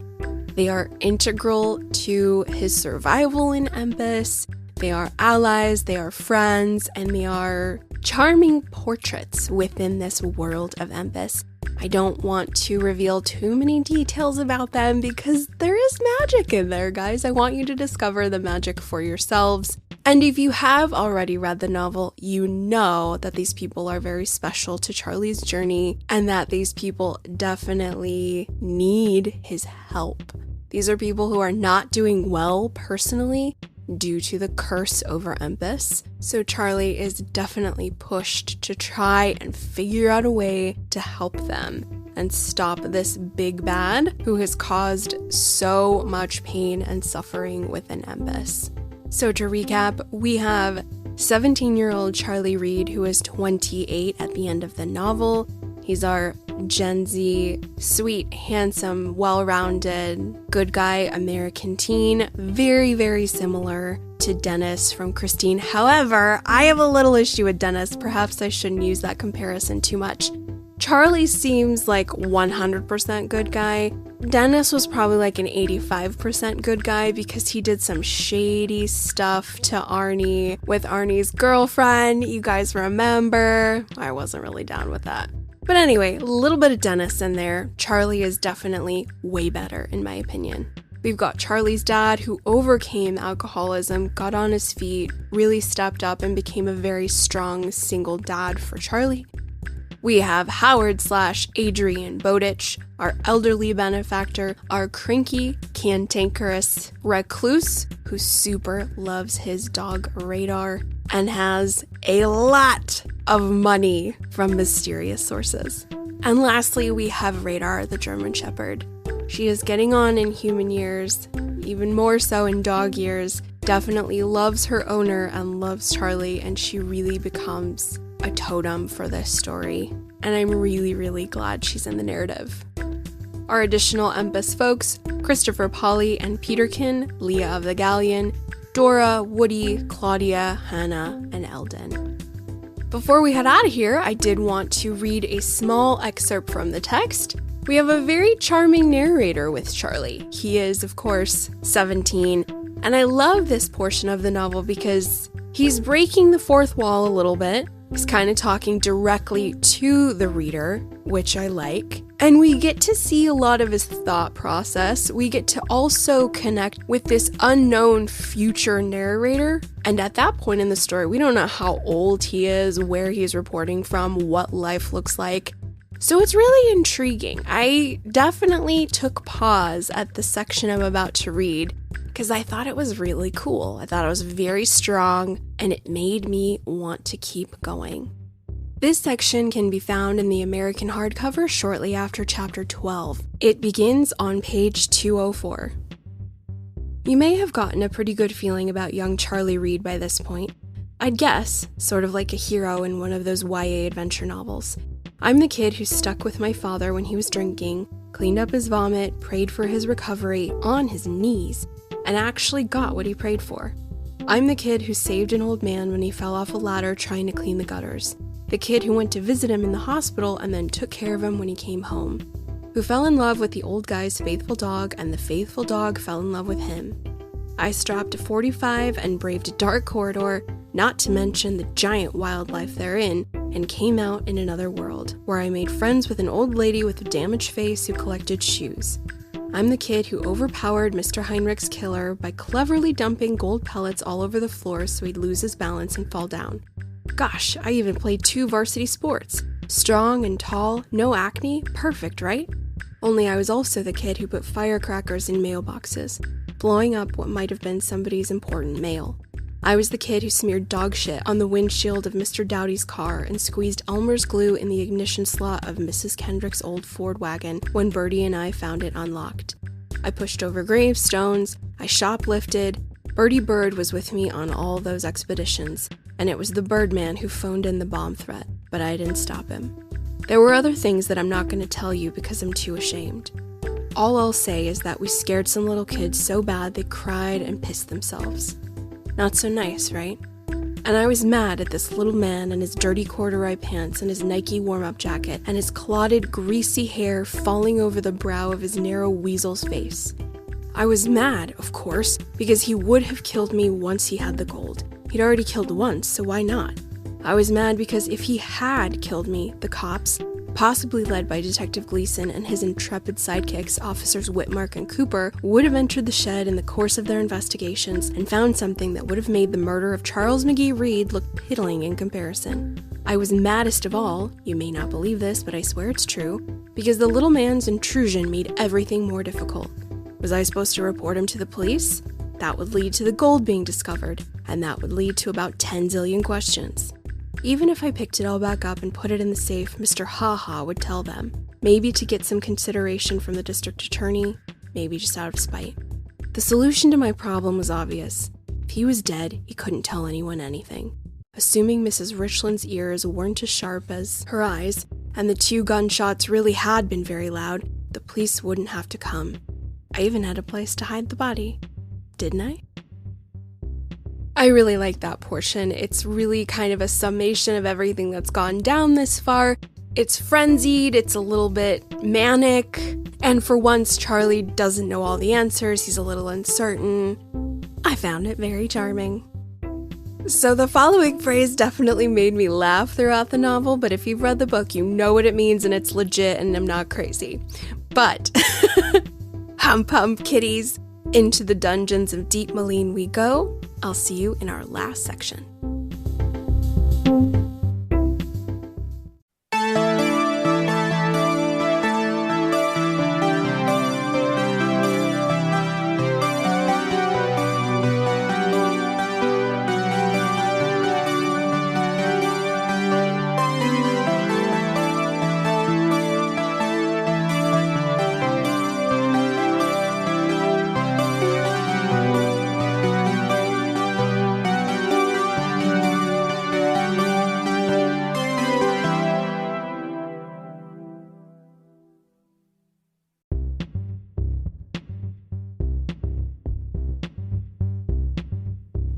They are integral to his survival in Empis. They are allies, they are friends, and they are charming portraits within this world of Empis. I don't want to reveal too many details about them because there is magic in there, guys. I want you to discover the magic for yourselves. And if you have already read the novel, you know that these people are very special to Charlie's journey and that these people definitely need his help. These are people who are not doing well personally due to the curse over Empis. So Charlie is definitely pushed to try and figure out a way to help them and stop this big bad who has caused so much pain and suffering within Empis. So to recap, we have 17-year-old Charlie Reed, who is 28 at the end of the novel. He's our Gen Z, sweet, handsome, well-rounded, good guy American teen. Very, very similar to Dennis from Christine. However, I have a little issue with Dennis. Perhaps I shouldn't use that comparison too much. Charlie seems like 100% good guy. Dennis was probably like an 85% good guy because he did some shady stuff to Arnie with Arnie's girlfriend. You guys remember? I wasn't really down with that. But anyway, a little bit of Dennis in there. Charlie is definitely way better, in my opinion. We've got Charlie's dad, who overcame alcoholism, got on his feet, really stepped up, and became a very strong single dad for Charlie. We have Howard/Adrian Bowditch, our elderly benefactor, our cranky, cantankerous recluse, who super loves his dog Radar and has a lot of money from mysterious sources. And lastly, we have Radar, the German Shepherd. She is getting on in human years, even more so in dog years, definitely loves her owner and loves Charlie, and she really becomes a totem for this story. And I'm really, really glad she's in the narrative. Our additional Empis folks, Christopher, Polley, and Peterkin, Leah of the Galleon, Dora, Woody, Claudia, Hannah, and Eldon. Before we head out of here, I did want to read a small excerpt from the text. We have a very charming narrator with Charlie. He is, of course, 17, and I love this portion of the novel because he's breaking the fourth wall a little bit. He's kind of talking directly to the reader, which I like. And we get to see a lot of his thought process. We get to also connect with this unknown future narrator. And at that point in the story, we don't know how old he is, where he's reporting from, what life looks like. So it's really intriguing. I definitely took pause at the section I'm about to read because I thought it was really cool. I thought it was very strong and it made me want to keep going. This section can be found in the American hardcover shortly after chapter 12. It begins on page 204. You may have gotten a pretty good feeling about young Charlie Reed by this point. I'd guess, sort of like a hero in one of those YA adventure novels. I'm the kid who stuck with my father when he was drinking, cleaned up his vomit, prayed for his recovery on his knees, and actually got what he prayed for. I'm the kid who saved an old man when he fell off a ladder trying to clean the gutters. The kid who went to visit him in the hospital and then took care of him when he came home. Who fell in love with the old guy's faithful dog and the faithful dog fell in love with him. I strapped a .45 and braved a dark corridor, not to mention the giant wildlife therein, and came out in another world, where I made friends with an old lady with a damaged face who collected shoes. I'm the kid who overpowered Mr. Heinrich's killer by cleverly dumping gold pellets all over the floor so he'd lose his balance and fall down. Gosh, I even played 2 varsity sports. Strong and tall, no acne, perfect, right? Only I was also the kid who put firecrackers in mailboxes, blowing up what might have been somebody's important mail. I was the kid who smeared dog shit on the windshield of Mr. Dowdy's car and squeezed Elmer's glue in the ignition slot of Mrs. Kendrick's old Ford wagon when Bertie and I found it unlocked. I pushed over gravestones, I shoplifted. Bertie Bird was with me on all those expeditions, and it was the Birdman who phoned in the bomb threat, but I didn't stop him. There were other things that I'm not going to tell you because I'm too ashamed. All I'll say is that we scared some little kids so bad they cried and pissed themselves. Not so nice, right? And I was mad at this little man and his dirty corduroy pants and his Nike warm-up jacket and his clotted, greasy hair falling over the brow of his narrow weasel's face. I was mad, of course, because he would have killed me once he had the gold. He'd already killed once, so why not? I was mad because if he had killed me, the cops, possibly led by Detective Gleason and his intrepid sidekicks, Officers Whitmark and Cooper, would have entered the shed in the course of their investigations and found something that would have made the murder of Charles McGee Reed look piddling in comparison. I was maddest of all, you may not believe this, but I swear it's true, because the little man's intrusion made everything more difficult. Was I supposed to report him to the police? That would lead to the gold being discovered, and that would lead to about 10 zillion questions. Even if I picked it all back up and put it in the safe, Mr. Ha-Ha would tell them. Maybe to get some consideration from the district attorney, maybe just out of spite. The solution to my problem was obvious. If he was dead, he couldn't tell anyone anything. Assuming Mrs. Richland's ears weren't as sharp as her eyes, and the 2 gunshots really had been very loud, the police wouldn't have to come. I even had a place to hide the body. Didn't I? I really like that portion. It's really kind of a summation of everything that's gone down this far. It's frenzied, it's a little bit manic, and for once Charlie doesn't know all the answers, he's a little uncertain. I found it very charming. So the following phrase definitely made me laugh throughout the novel, but if you've read the book, you know what it means and it's legit and I'm not crazy. But, hump hump kitties, into the dungeons of Deep Maleen we go. I'll see you in our last section.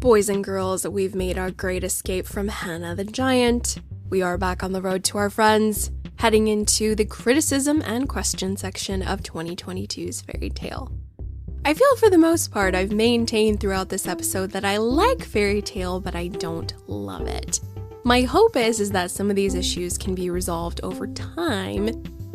Boys and girls, we've made our great escape from Hannah the Giant. We are back on the road to our friends, heading into the criticism and question section of 2022's Fairytale. I feel for the most part I've maintained throughout this episode that I like Fairytale, but I don't love it. My hope is that some of these issues can be resolved over time.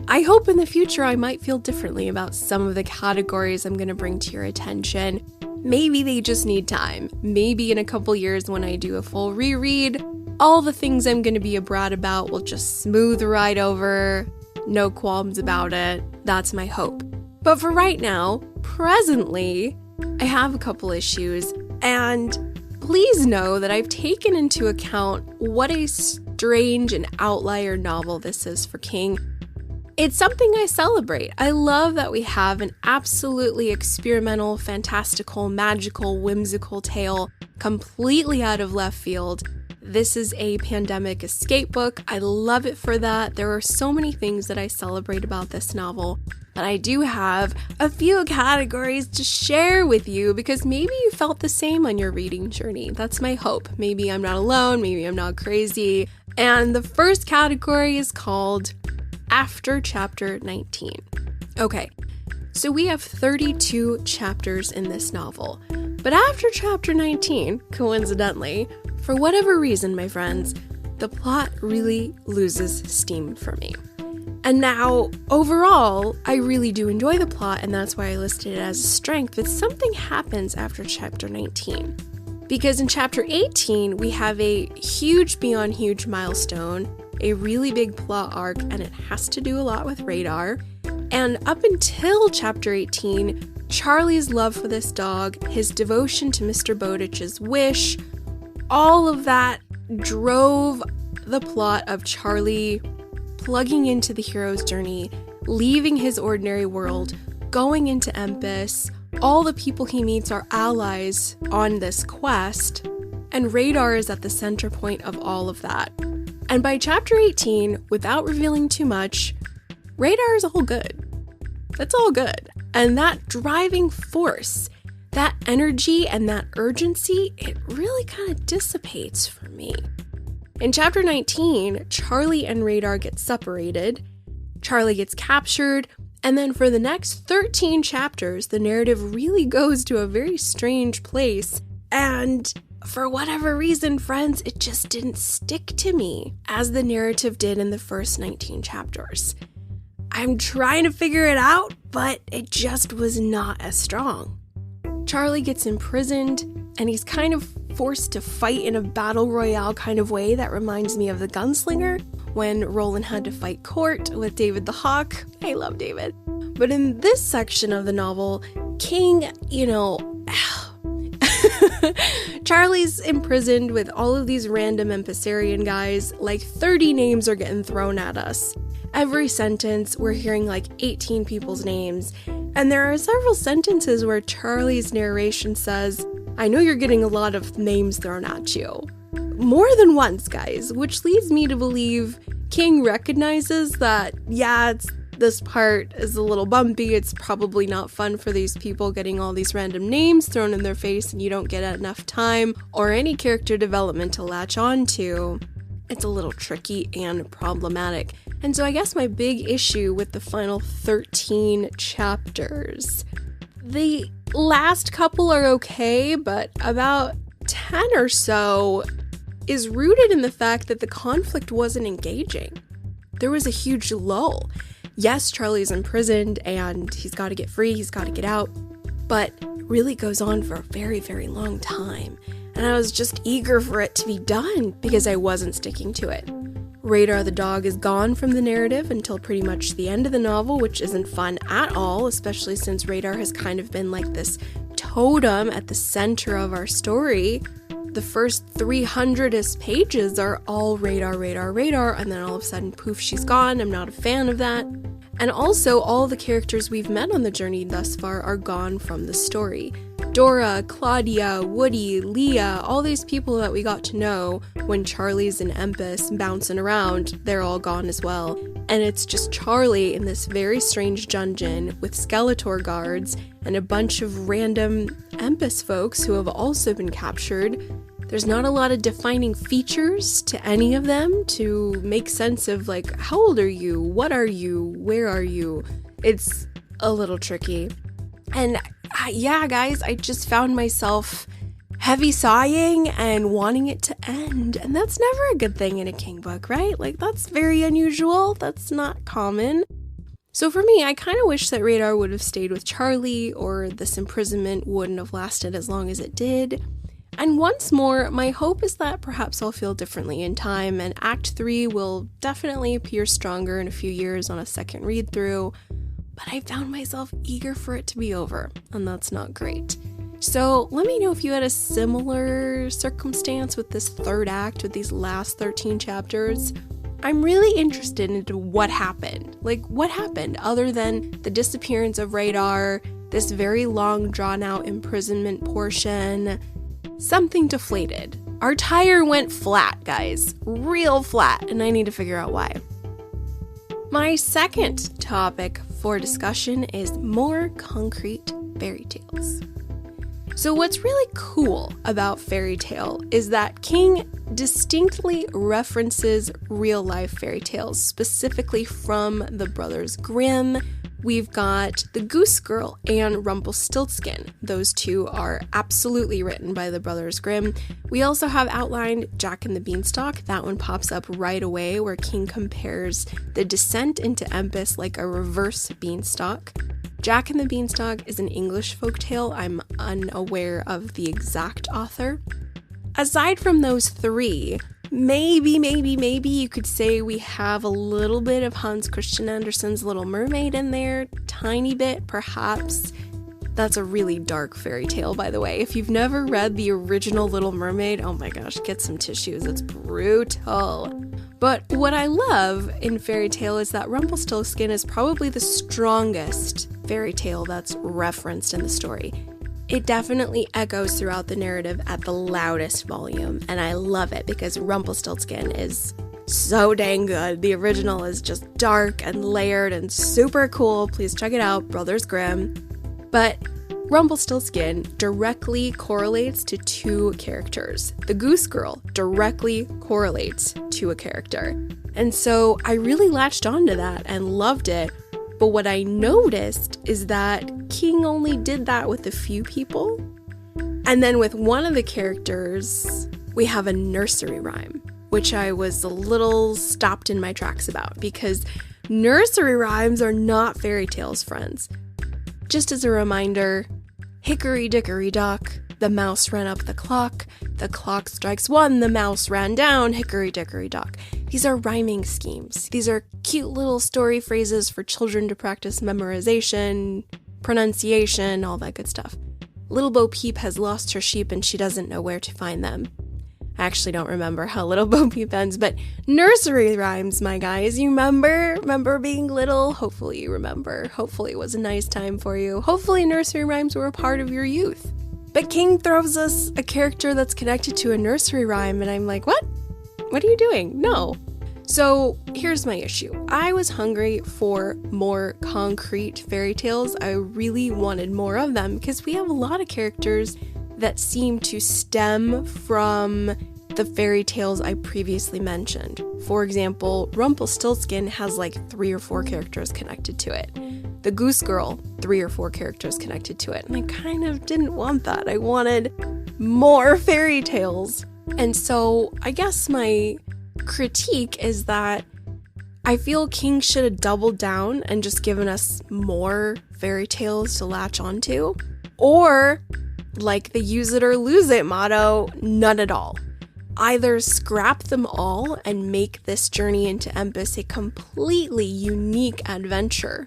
I hope in the future I might feel differently about some of the categories I'm going to bring to your attention. Maybe they just need time. Maybe in a couple years when I do a full reread, all the things I'm going to be a brat about will just smooth right over. No qualms about it. That's my hope. But for right now, presently, I have a couple issues, and please know that I've taken into account what a strange and outlier novel this is for King. It's something I celebrate. I love that we have an absolutely experimental, fantastical, magical, whimsical tale completely out of left field. This is a pandemic escape book. I love it for that. There are so many things that I celebrate about this novel, but I do have a few categories to share with you because maybe you felt the same on your reading journey. That's my hope. Maybe I'm not alone. Maybe I'm not crazy. And the first category is called After Chapter 19. Okay, so we have 32 chapters in this novel, but after Chapter 19, coincidentally, for whatever reason, my friends, the plot really loses steam for me. And now, overall, I really do enjoy the plot, and that's why I listed it as a strength, but something happens after Chapter 19. Because in Chapter 18, we have a huge beyond huge milestone, a really big plot arc, and it has to do a lot with Radar. And up until Chapter 18, Charlie's love for this dog, his devotion to Mr. Bowditch's wish, all of that drove the plot of Charlie plugging into the hero's journey, leaving his ordinary world, going into Empis. All the people he meets are allies on this quest, and Radar is at the center point of all of that. And by Chapter 18, without revealing too much, Radar is all good. It's all good. And that driving force, that energy and that urgency, it really kind of dissipates for me. In Chapter 19, Charlie and Radar get separated, Charlie gets captured, and then for the next 13 chapters, the narrative really goes to a very strange place, and for whatever reason, friends, it just didn't stick to me as the narrative did in the first 19 chapters. I'm trying to figure it out, but it just was not as strong. Charlie gets imprisoned, and he's kind of forced to fight in a battle royale kind of way that reminds me of The Gunslinger, when Roland had to fight Court with David the Hawk. I love David. But in this section of the novel, King, Charlie's imprisoned with all of these random Empissarian guys. Like 30 names are getting thrown at us. Every sentence, we're hearing like 18 people's names. And there are several sentences where Charlie's narration says, I know you're getting a lot of names thrown at you. More than once, guys, which leads me to believe King recognizes that, this part is a little bumpy. It's probably not fun for these people getting all these random names thrown in their face and you don't get enough time or any character development to latch on to. It's a little tricky and problematic. And so I guess my big issue with the final 13 chapters, the last couple are okay, but about 10 or so is rooted in the fact that the conflict wasn't engaging. There was a huge lull. Yes, Charlie's imprisoned and he's got to get free, he's got to get out, but it really goes on for a very, very long time. And I was just eager for it to be done because I wasn't sticking to it. Radar the dog is gone from the narrative until pretty much the end of the novel, which isn't fun at all, especially since Radar has kind of been like this totem at the center of our story. The first 300-ish pages are all Radar, and then all of a sudden, poof, she's gone. I'm not a fan of that. And also, all the characters we've met on the journey thus far are gone from the story. Dora, Claudia, Woody, Leah, all these people that we got to know when Charlie's in Empis bouncing around, they're all gone as well. and it's just Charlie in this very strange dungeon with Skeletor guards and a bunch of random Empis folks who have also been captured. There's not a lot of defining features to any of them to make sense of, like, how old are you? What are you? Where are you? It's a little tricky. And yeah, guys, I just found myself heavy sighing and wanting it to end. And that's never a good thing in a King book, right? Like, that's very unusual. That's not common. So for me, I kind of wish that Radar would have stayed with Charlie, or this imprisonment wouldn't have lasted as long as it did. And once more, my hope is that perhaps I'll feel differently in time, and Act 3 will definitely appear stronger in a few years on a second read-through, but I found myself eager for it to be over, and that's not great. So let me know if you had a similar circumstance with this third act, with these last 13 chapters. I'm really interested into what happened. Like, what happened other than the disappearance of Radar, this very long drawn-out imprisonment portion. Something deflated. Our tire went flat, guys. Real flat, and I need to figure out why. My second topic for discussion is more concrete fairy tales. So what's really cool about Fairytale is that King distinctly references real-life fairy tales, specifically from the Brothers Grimm. We've got the Goose Girl and Rumpelstiltskin. Those two are absolutely written by the Brothers Grimm. We also have outlined Jack and the Beanstalk. That one pops up right away, where King compares the descent into Empis like a reverse beanstalk. Jack and the Beanstalk is an English folktale. I'm unaware of the exact author. Aside from those three, maybe you could say we have a little bit of Hans Christian Andersen's Little Mermaid in there, tiny bit perhaps. That's a really dark fairy tale, by the way. If you've never read the original Little Mermaid, oh my gosh, get some tissues, it's brutal. But what I love in Fairytale is that Rumpelstiltskin is probably the strongest fairy tale that's referenced in the story. It definitely echoes throughout the narrative at the loudest volume, and I love it because Rumpelstiltskin is so dang good. The original is just dark and layered and super cool. Please check it out, Brothers Grimm. But Rumpelstiltskin directly correlates to two characters. The Goose Girl directly correlates to a character. And so I really latched onto that and loved it. But what I noticed is that King only did that with a few people. And then with one of the characters, we have a nursery rhyme, which I was a little stopped in my tracks about, because nursery rhymes are not fairy tales, friends. Just as a reminder, hickory dickory dock, the mouse ran up the clock strikes one, the mouse ran down, hickory dickory dock. These are rhyming schemes. These are cute little story phrases for children to practice memorization, pronunciation, all that good stuff. Little Bo Peep has lost her sheep and she doesn't know where to find them. I actually don't remember how Little Bo Peep ends, but nursery rhymes, my guys. You remember being little? Hopefully you remember. Hopefully it was a nice time for you. Hopefully nursery rhymes were a part of your youth. But King throws us a character that's connected to a nursery rhyme, and I'm like, what? What are you doing? No. So here's my issue. I was hungry for more concrete fairy tales. I really wanted more of them because we have a lot of characters that seem to stem from the fairy tales I previously mentioned. For example, Rumpelstiltskin has like 3 or 4 characters connected to it. The Goose Girl, 3 or 4 characters connected to it. And I kind of didn't want that. I wanted more fairy tales. And so I guess my critique is that I feel King should have doubled down and just given us more fairy tales to latch onto. Or, like the use it or lose it motto, none at all. Either scrap them all and make this journey into Empis a completely unique adventure,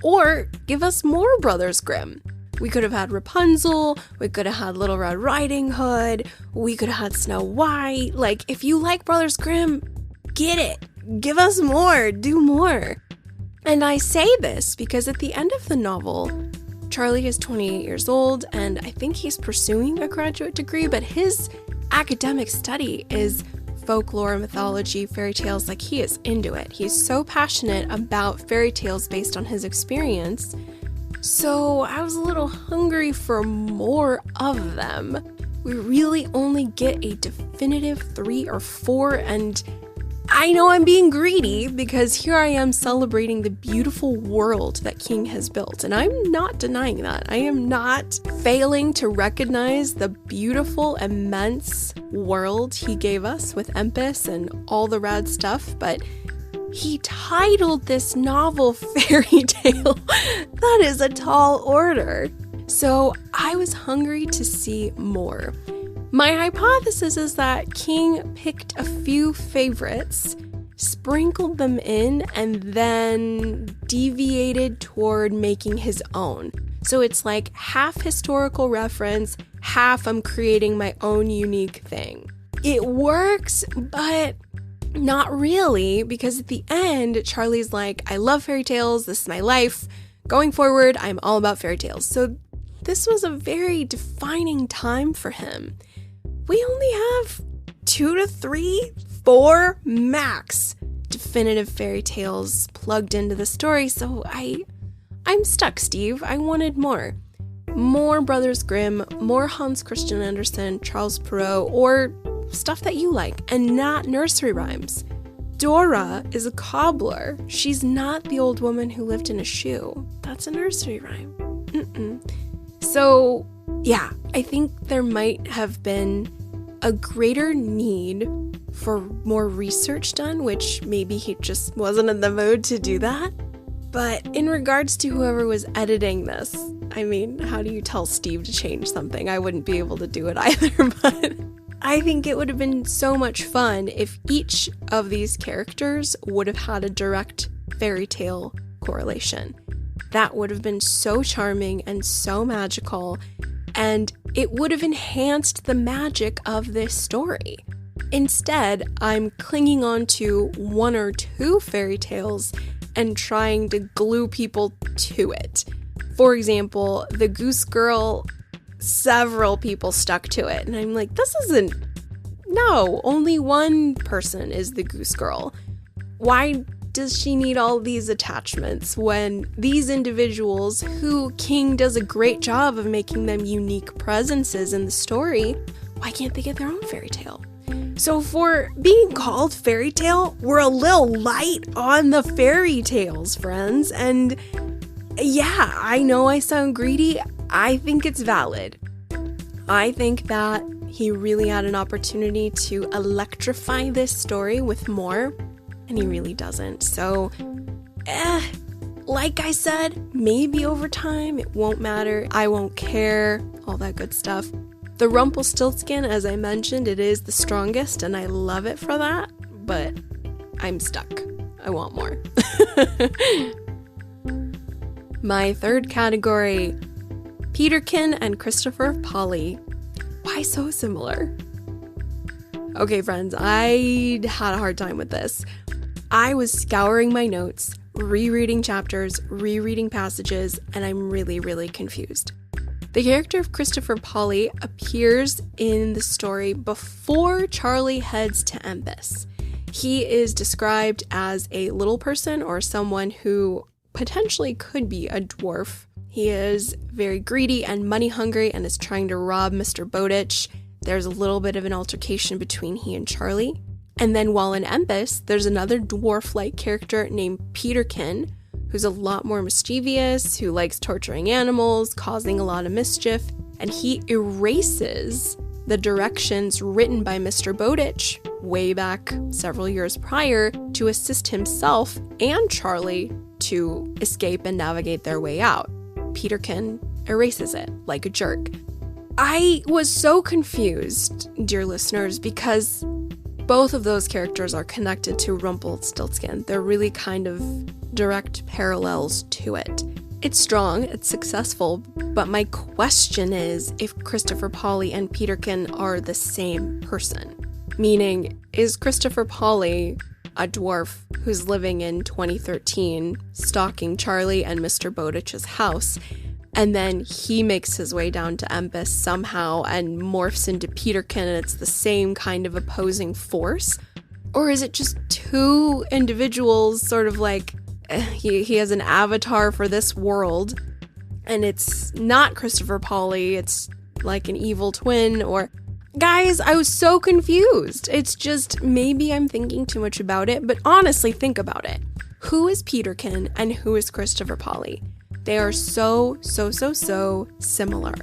or give us more Brothers Grimm. We could have had Rapunzel, we could have had Little Red Riding Hood, we could have had Snow White. Like, if you like Brothers Grimm, get it. Give us more. Do more. And I say this because at the end of the novel, Charlie is 28 years old, and I think he's pursuing a graduate degree, but his academic study is folklore, mythology, fairy tales, like he is into it. He's so passionate about fairy tales based on his experience. So I was a little hungry for more of them. We really only get a definitive 3 or 4, and I know I'm being greedy because here I am celebrating the beautiful world that King has built, and I'm not denying that. I am not failing to recognize the beautiful, immense world he gave us with Empis and all the rad stuff, but he titled this novel Fairytale. That is a tall order. So I was hungry to see more. My hypothesis is that King picked a few favorites, sprinkled them in, and then deviated toward making his own. So it's like half historical reference, half I'm creating my own unique thing. It works, but not really, because at the end, Charlie's like, I love fairy tales, this is my life. Going forward, I'm all about fairy tales. So this was a very defining time for him. We only have 2 to 3, 4 max definitive fairy tales plugged into the story, so I'm stuck, Steve. I wanted more. More Brothers Grimm, more Hans Christian Andersen, Charles Perrault, or stuff that you like, and not nursery rhymes. Dora is a cobbler. She's not the old woman who lived in a shoe. That's a nursery rhyme. So, yeah, I think there might have been a greater need for more research done, which maybe he just wasn't in the mood to do that. But in regards to whoever was editing this, I mean, how do you tell Steve to change something? I wouldn't be able to do it either, but I think it would have been so much fun if each of these characters would have had a direct fairy tale correlation. That would have been so charming and so magical, and it would have enhanced the magic of this story. Instead, I'm clinging on to 1 or 2 fairy tales and trying to glue people to it. For example, the Goose Girl, several people stuck to it, and I'm like, no, only one person is the Goose Girl. Why does she need all these attachments when these individuals, who King does a great job of making them unique presences in the story, why can't they get their own fairy tale? So for being called fairy tale, we're a little light on the fairy tales, friends. And yeah, I know I sound greedy. I think it's valid. I think that he really had an opportunity to electrify this story with more, and he really doesn't. So, like I said, maybe over time it won't matter. I won't care, all that good stuff. The Rumpelstiltskin, as I mentioned, it is the strongest, and I love it for that, but I'm stuck. I want more. My third category, Peterkin and Christopher Polley. Why so similar? Okay, friends, I had a hard time with this. I was scouring my notes, rereading chapters, rereading passages, and I'm really, really confused. The character of Christopher Polley appears in the story before Charlie heads to Empis. He is described as a little person or someone who potentially could be a dwarf. He is very greedy and money hungry and is trying to rob Mr. Bowditch. There's a little bit of an altercation between he and Charlie. And then while in Empis, there's another dwarf-like character named Peterkin, who's a lot more mischievous, who likes torturing animals, causing a lot of mischief, and he erases the directions written by Mr. Bowditch way back several years prior to assist himself and Charlie to escape and navigate their way out. Peterkin erases it like a jerk. I was so confused, dear listeners, because both of those characters are connected to Rumpelstiltskin. They're really kind of direct parallels to it. It's strong, it's successful, but my question is if Christopher Polley and Peterkin are the same person. Meaning, is Christopher Polley a dwarf who's living in 2013, stalking Charlie and Mr. Bowditch's house, and then he makes his way down to Empis somehow and morphs into Peterkin, and it's the same kind of opposing force? Or is it just two individuals sort of like, he has an avatar for this world, and it's not Christopher Polley, it's like an evil twin? Or guys, I was so confused. It's just, maybe I'm thinking too much about it, but honestly, think about it. Who is Peterkin and who is Christopher Polley? They are so similar.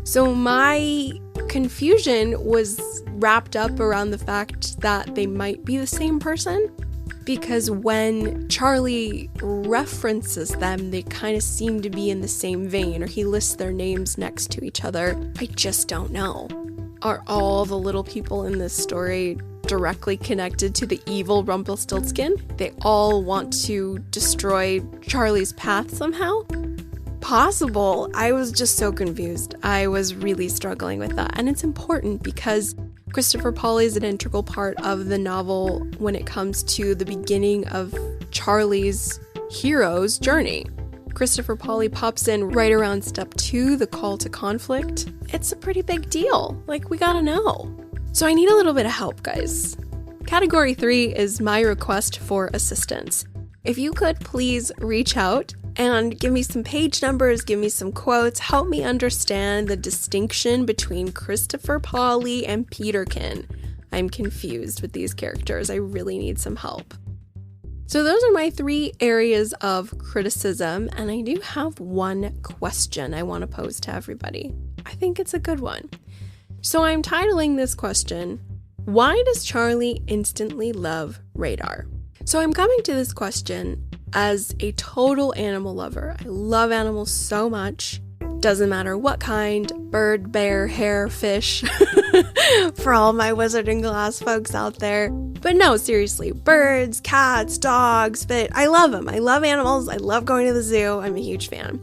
So my confusion was wrapped up around the fact that they might be the same person, because when Charlie references them, they kind of seem to be in the same vein, or he lists their names next to each other. I just don't know. Are all the little people in this story directly connected to the evil Rumpelstiltskin? They all want to destroy Charlie's path somehow? Possible. I was just so confused. I was really struggling with that. And it's important because Christopher Polley is an integral part of the novel when it comes to the beginning of Charlie's hero's journey. Christopher Polley pops in right around step 2, the call to conflict. It's a pretty big deal. Like, we gotta know. So I need a little bit of help, guys. Category 3 is my request for assistance. If you could please reach out and give me some page numbers, give me some quotes, help me understand the distinction between Christopher Polley and Peterkin. I'm confused with these characters. I really need some help. So those are my 3 areas of criticism, and I do have one question I want to pose to everybody. I think it's a good one. So I'm titling this question, why does Charlie instantly love Radar? So I'm coming to this question as a total animal lover. I love animals so much. Doesn't matter what kind, bird, bear, hare, fish, for all my Wizard and Glass folks out there. But no, seriously, birds, cats, dogs, but I love them. I love animals. I love going to the zoo. I'm a huge fan.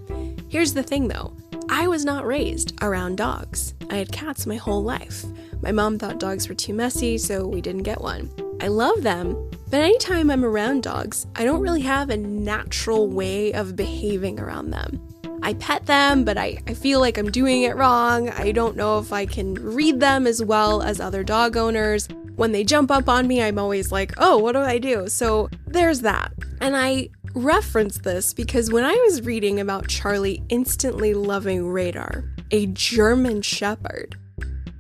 Here's the thing though. I was not raised around dogs. I had cats my whole life. My mom thought dogs were too messy, so we didn't get one. I love them, but anytime I'm around dogs, I don't really have a natural way of behaving around them. I pet them, but I feel like I'm doing it wrong. I don't know if I can read them as well as other dog owners. When they jump up on me, I'm always like, oh, what do I do? So there's that. And I reference this because when I was reading about Charlie instantly loving Radar, a German Shepherd,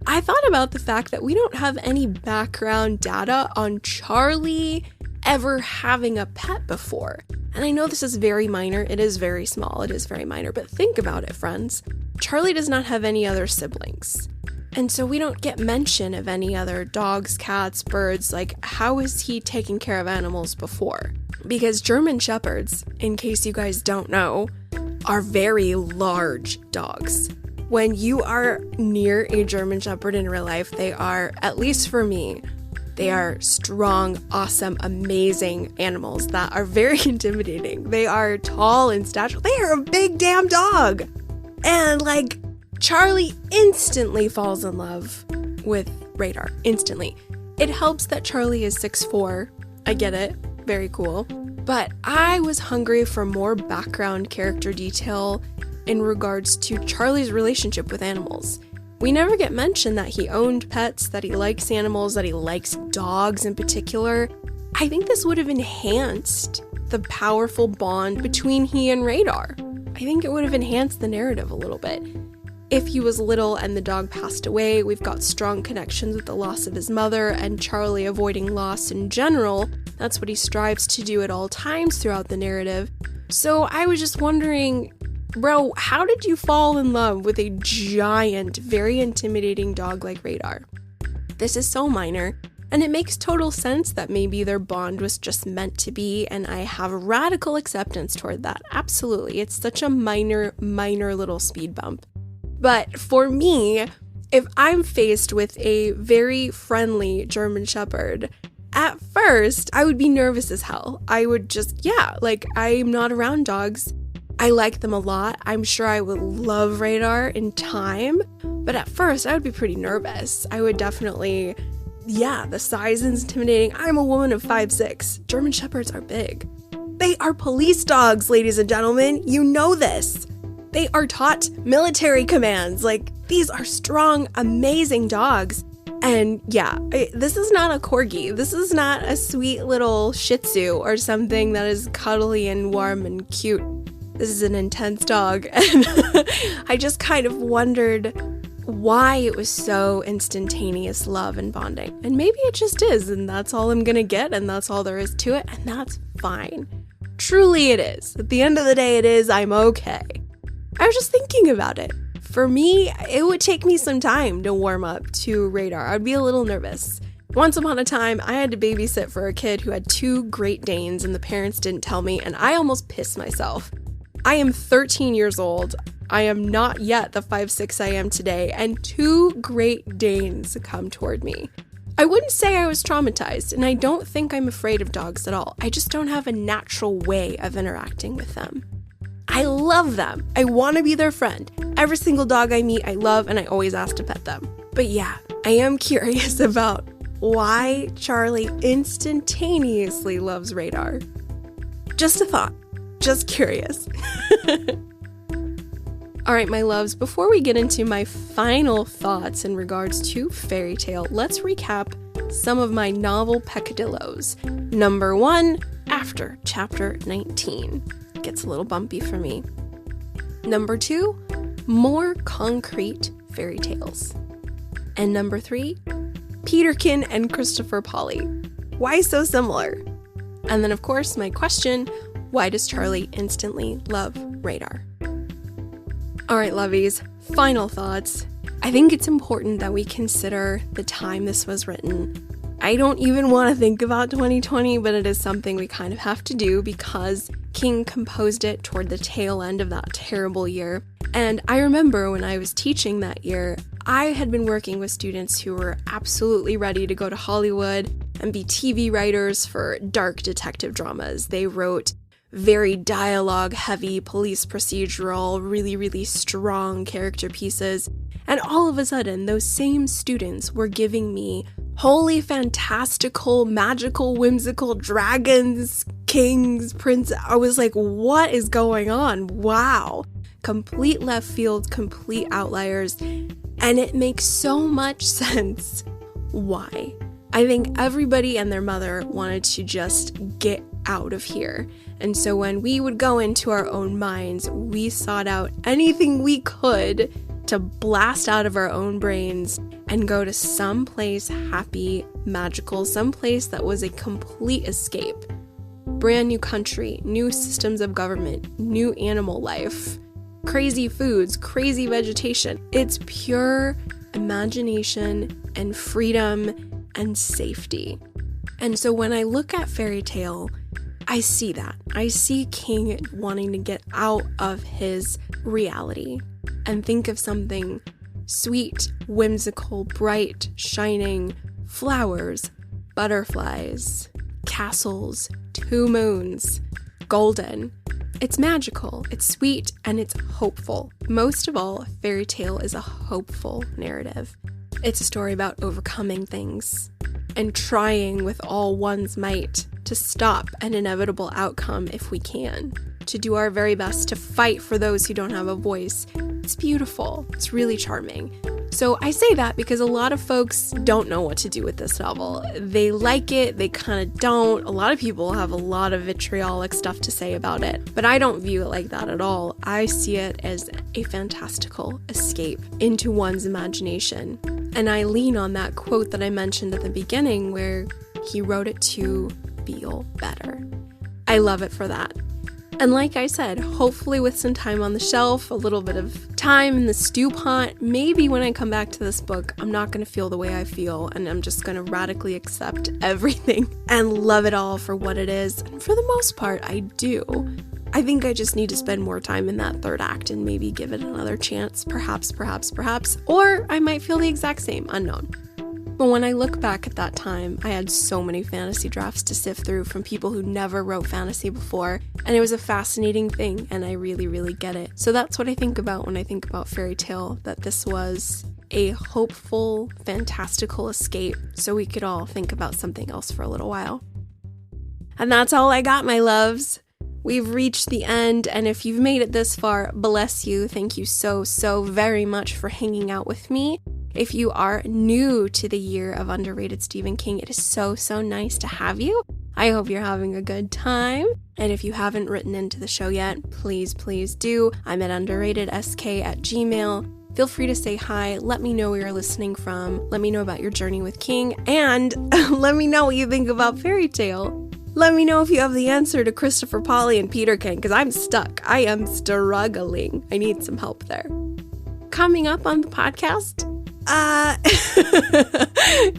I thought about the fact that we don't have any background data on Charlie ever having a pet before. And I know this is very minor, it is very small, it is very minor, but think about it, friends. Charlie does not have any other siblings. And so we don't get mention of any other dogs, cats, birds. Like, how is he taking care of animals before? Because German Shepherds, in case you guys don't know, are very large dogs. When you are near a German Shepherd in real life, they are, at least for me, they are strong, awesome, amazing animals that are very intimidating. They are tall in stature. They are a big damn dog. And like, Charlie instantly falls in love with Radar. Instantly. It helps that Charlie is 6'4". I get it. Very cool. But I was hungry for more background character detail in regards to Charlie's relationship with animals. We never get mentioned that he owned pets, that he likes animals, that he likes dogs in particular. I think this would have enhanced the powerful bond between he and Radar. I think it would have enhanced the narrative a little bit. If he was little and the dog passed away, we've got strong connections with the loss of his mother and Charlie avoiding loss in general. That's what he strives to do at all times throughout the narrative. So I was just wondering, bro, how did you fall in love with a giant, very intimidating dog like Radar? This is so minor, and it makes total sense that maybe their bond was just meant to be, and I have radical acceptance toward that. Absolutely. It's such a minor little speed bump. But for me, if I'm faced with a very friendly German Shepherd, at first, I would be nervous as hell. I would just, I'm not around dogs. I like them a lot. I'm sure I would love Radar in time, but at first I would be pretty nervous. I would definitely, the size is intimidating. I'm a woman of 5'6". German Shepherds are big. They are police dogs, ladies and gentlemen. You know this. They are taught military commands. Like, these are strong, amazing dogs. And yeah, this is not a corgi. This is not a sweet little Shih Tzu or something that is cuddly and warm and cute. This is an intense dog. And I just kind of wondered why it was so instantaneous love and bonding. And maybe it just is, and that's all I'm gonna get, and that's all there is to it, and that's fine. Truly it is. At the end of the day, it is. I'm okay. I was just thinking about it. For me, it would take me some time to warm up to Radar. I'd be a little nervous. Once upon a time, I had to babysit for a kid who had 2 Great Danes and the parents didn't tell me, and I almost pissed myself. I am 13 years old. I am not yet the 5'6" I am today, and 2 Great Danes come toward me. I wouldn't say I was traumatized, and I don't think I'm afraid of dogs at all. I just don't have a natural way of interacting with them. I love them. I want to be their friend. Every single dog I meet, I love, and I always ask to pet them. But yeah, I am curious about why Charlie instantaneously loves Radar. Just a thought. Just curious. All right, my loves, before we get into my final thoughts in regards to Fairytale, let's recap some of my novel peccadillos. Number 1, after chapter 19. Gets a little bumpy for me. Number 2, more concrete fairy tales. And number 3, Peterkin and Christopher Polley. Why so similar? And then, of course, my question, why does Charlie instantly love Radar? All right, lovies, final thoughts. I think it's important that we consider the time this was written. I don't even want to think about 2020, but it is something we kind of have to do because King composed it toward the tail end of that terrible year. And I remember when I was teaching that year, I had been working with students who were absolutely ready to go to Hollywood and be TV writers for dark detective dramas. They wrote very dialogue-heavy police procedural, really, really strong character pieces. And all of a sudden, those same students were giving me wholly fantastical, magical, whimsical dragons, kings, princes. I was like, what is going on? Wow. Complete left field, complete outliers. And it makes so much sense. Why? I think everybody and their mother wanted to just get out of here. And so when we would go into our own minds, we sought out anything we could to blast out of our own brains and go to some place happy, magical, some place that was a complete escape. Brand new country, new systems of government, new animal life, crazy foods, crazy vegetation. It's pure imagination and freedom and safety. And so when I look at Fairytale, I see that. I see King wanting to get out of his reality and think of something sweet, whimsical, bright, shining, flowers, butterflies, castles, 2 moons, golden. It's magical, it's sweet, and it's hopeful. Most of all, Fairytale is a hopeful narrative. It's a story about overcoming things and trying with all one's might to stop an inevitable outcome if we can, to do our very best to fight for those who don't have a voice. It's beautiful. It's really charming. So I say that because a lot of folks don't know what to do with this novel. They like it, they kind of don't. A lot of people have a lot of vitriolic stuff to say about it, but I don't view it like that at all. I see it as a fantastical escape into one's imagination. And I lean on that quote that I mentioned at the beginning where he wrote it to feel better. I love it for that. And like I said, hopefully with some time on the shelf, a little bit of time in the stew pot, maybe when I come back to this book, I'm not going to feel the way I feel, and I'm just going to radically accept everything and love it all for what it is. And for the most part, I do. I think I just need to spend more time in that 3rd act and maybe give it another chance, perhaps, or I might feel the exact same, unknown. But when I look back at that time, I had so many fantasy drafts to sift through from people who never wrote fantasy before, and it was a fascinating thing, and I really, really get it. So that's what I think about when I think about Fairytale, that this was a hopeful, fantastical escape so we could all think about something else for a little while. And that's all I got, my loves. We've reached the end, and if you've made it this far, bless you. Thank you so very much for hanging out with me. If you are new to the year of Underrated Stephen King, it is so nice to have you. I hope you're having a good time. And if you haven't written into the show yet, please do. I'm at UnderratedSK@gmail.com. Feel free to say hi. Let me know where you're listening from. Let me know about your journey with King. And let me know what you think about Fairytale. Let me know if you have the answer to Christopher, Polley, and Peterkin, because I'm stuck. I am struggling. I need some help there. Coming up on the podcast,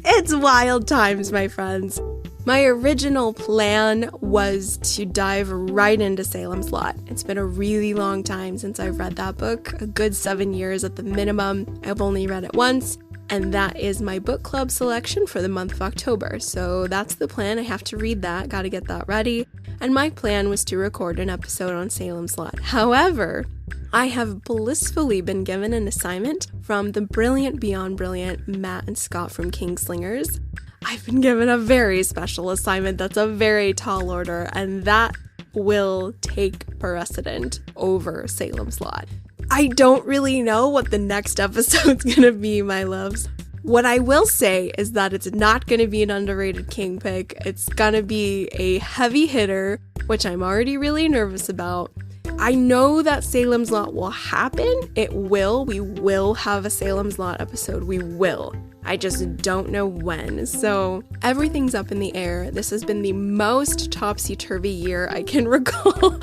it's wild times, my friends. My original plan was to dive right into Salem's Lot. It's been a really long time since I've read that book, a good 7 years at the minimum. I've only read it once, and that is my book club selection for the month of October. So that's the plan. I have to read that, gotta get that ready. And my plan was to record an episode on Salem's Lot. However, I have blissfully been given an assignment from the brilliant beyond brilliant Matt and Scott from Kingslingers. I've been given a very special assignment that's a very tall order, and that will take precedent over Salem's Lot. I don't really know what the next episode's gonna be, my loves. What I will say is that it's not gonna be an underrated King pick. It's gonna be a heavy hitter, which I'm already really nervous about. I know that Salem's Lot will happen. It will. We will have a Salem's Lot episode. We will. I just don't know when. So everything's up in the air. This has been the most topsy-turvy year I can recall.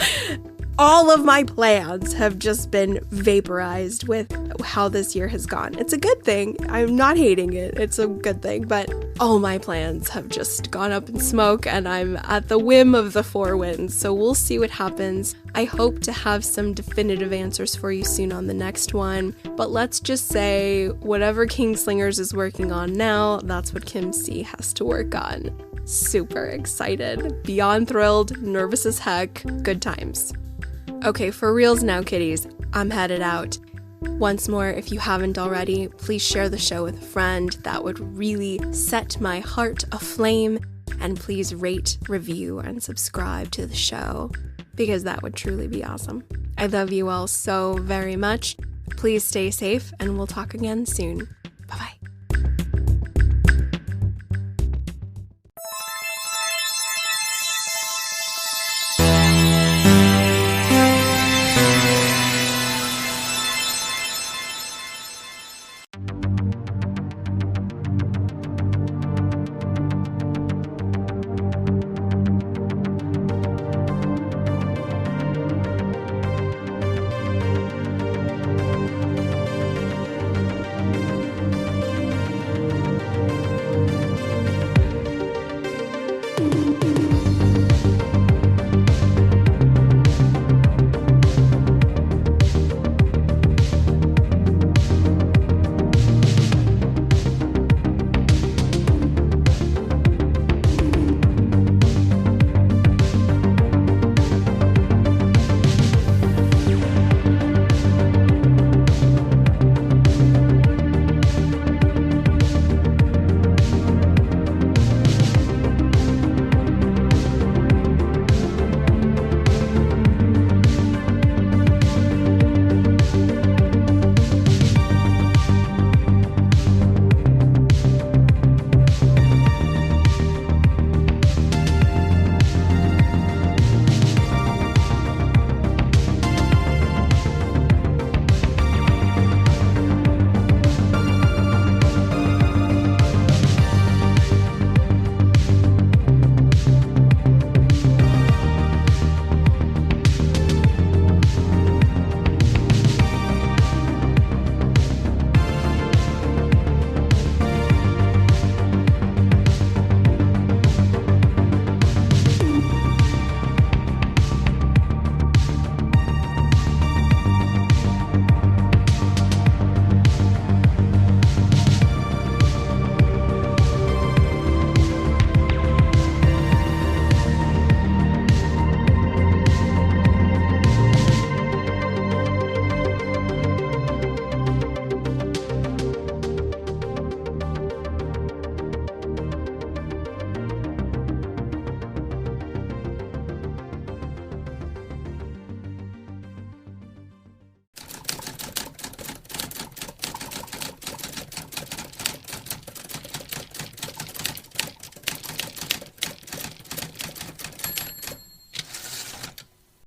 All of my plans have just been vaporized with how this year has gone. It's a good thing. I'm not hating it. It's a good thing, but all my plans have just gone up in smoke, and I'm at the whim of the four winds. So we'll see what happens. I hope to have some definitive answers for you soon on the next one, but let's just say whatever Kingslingers is working on now, that's what Kim C has to work on. Super excited, beyond thrilled, nervous as heck, good times. Okay, for reals now, kitties, I'm headed out. Once more, if you haven't already, please share the show with a friend. That would really set my heart aflame. And please rate, review, and subscribe to the show, because that would truly be awesome. I love you all so very much. Please stay safe, and we'll talk again soon. Bye-bye.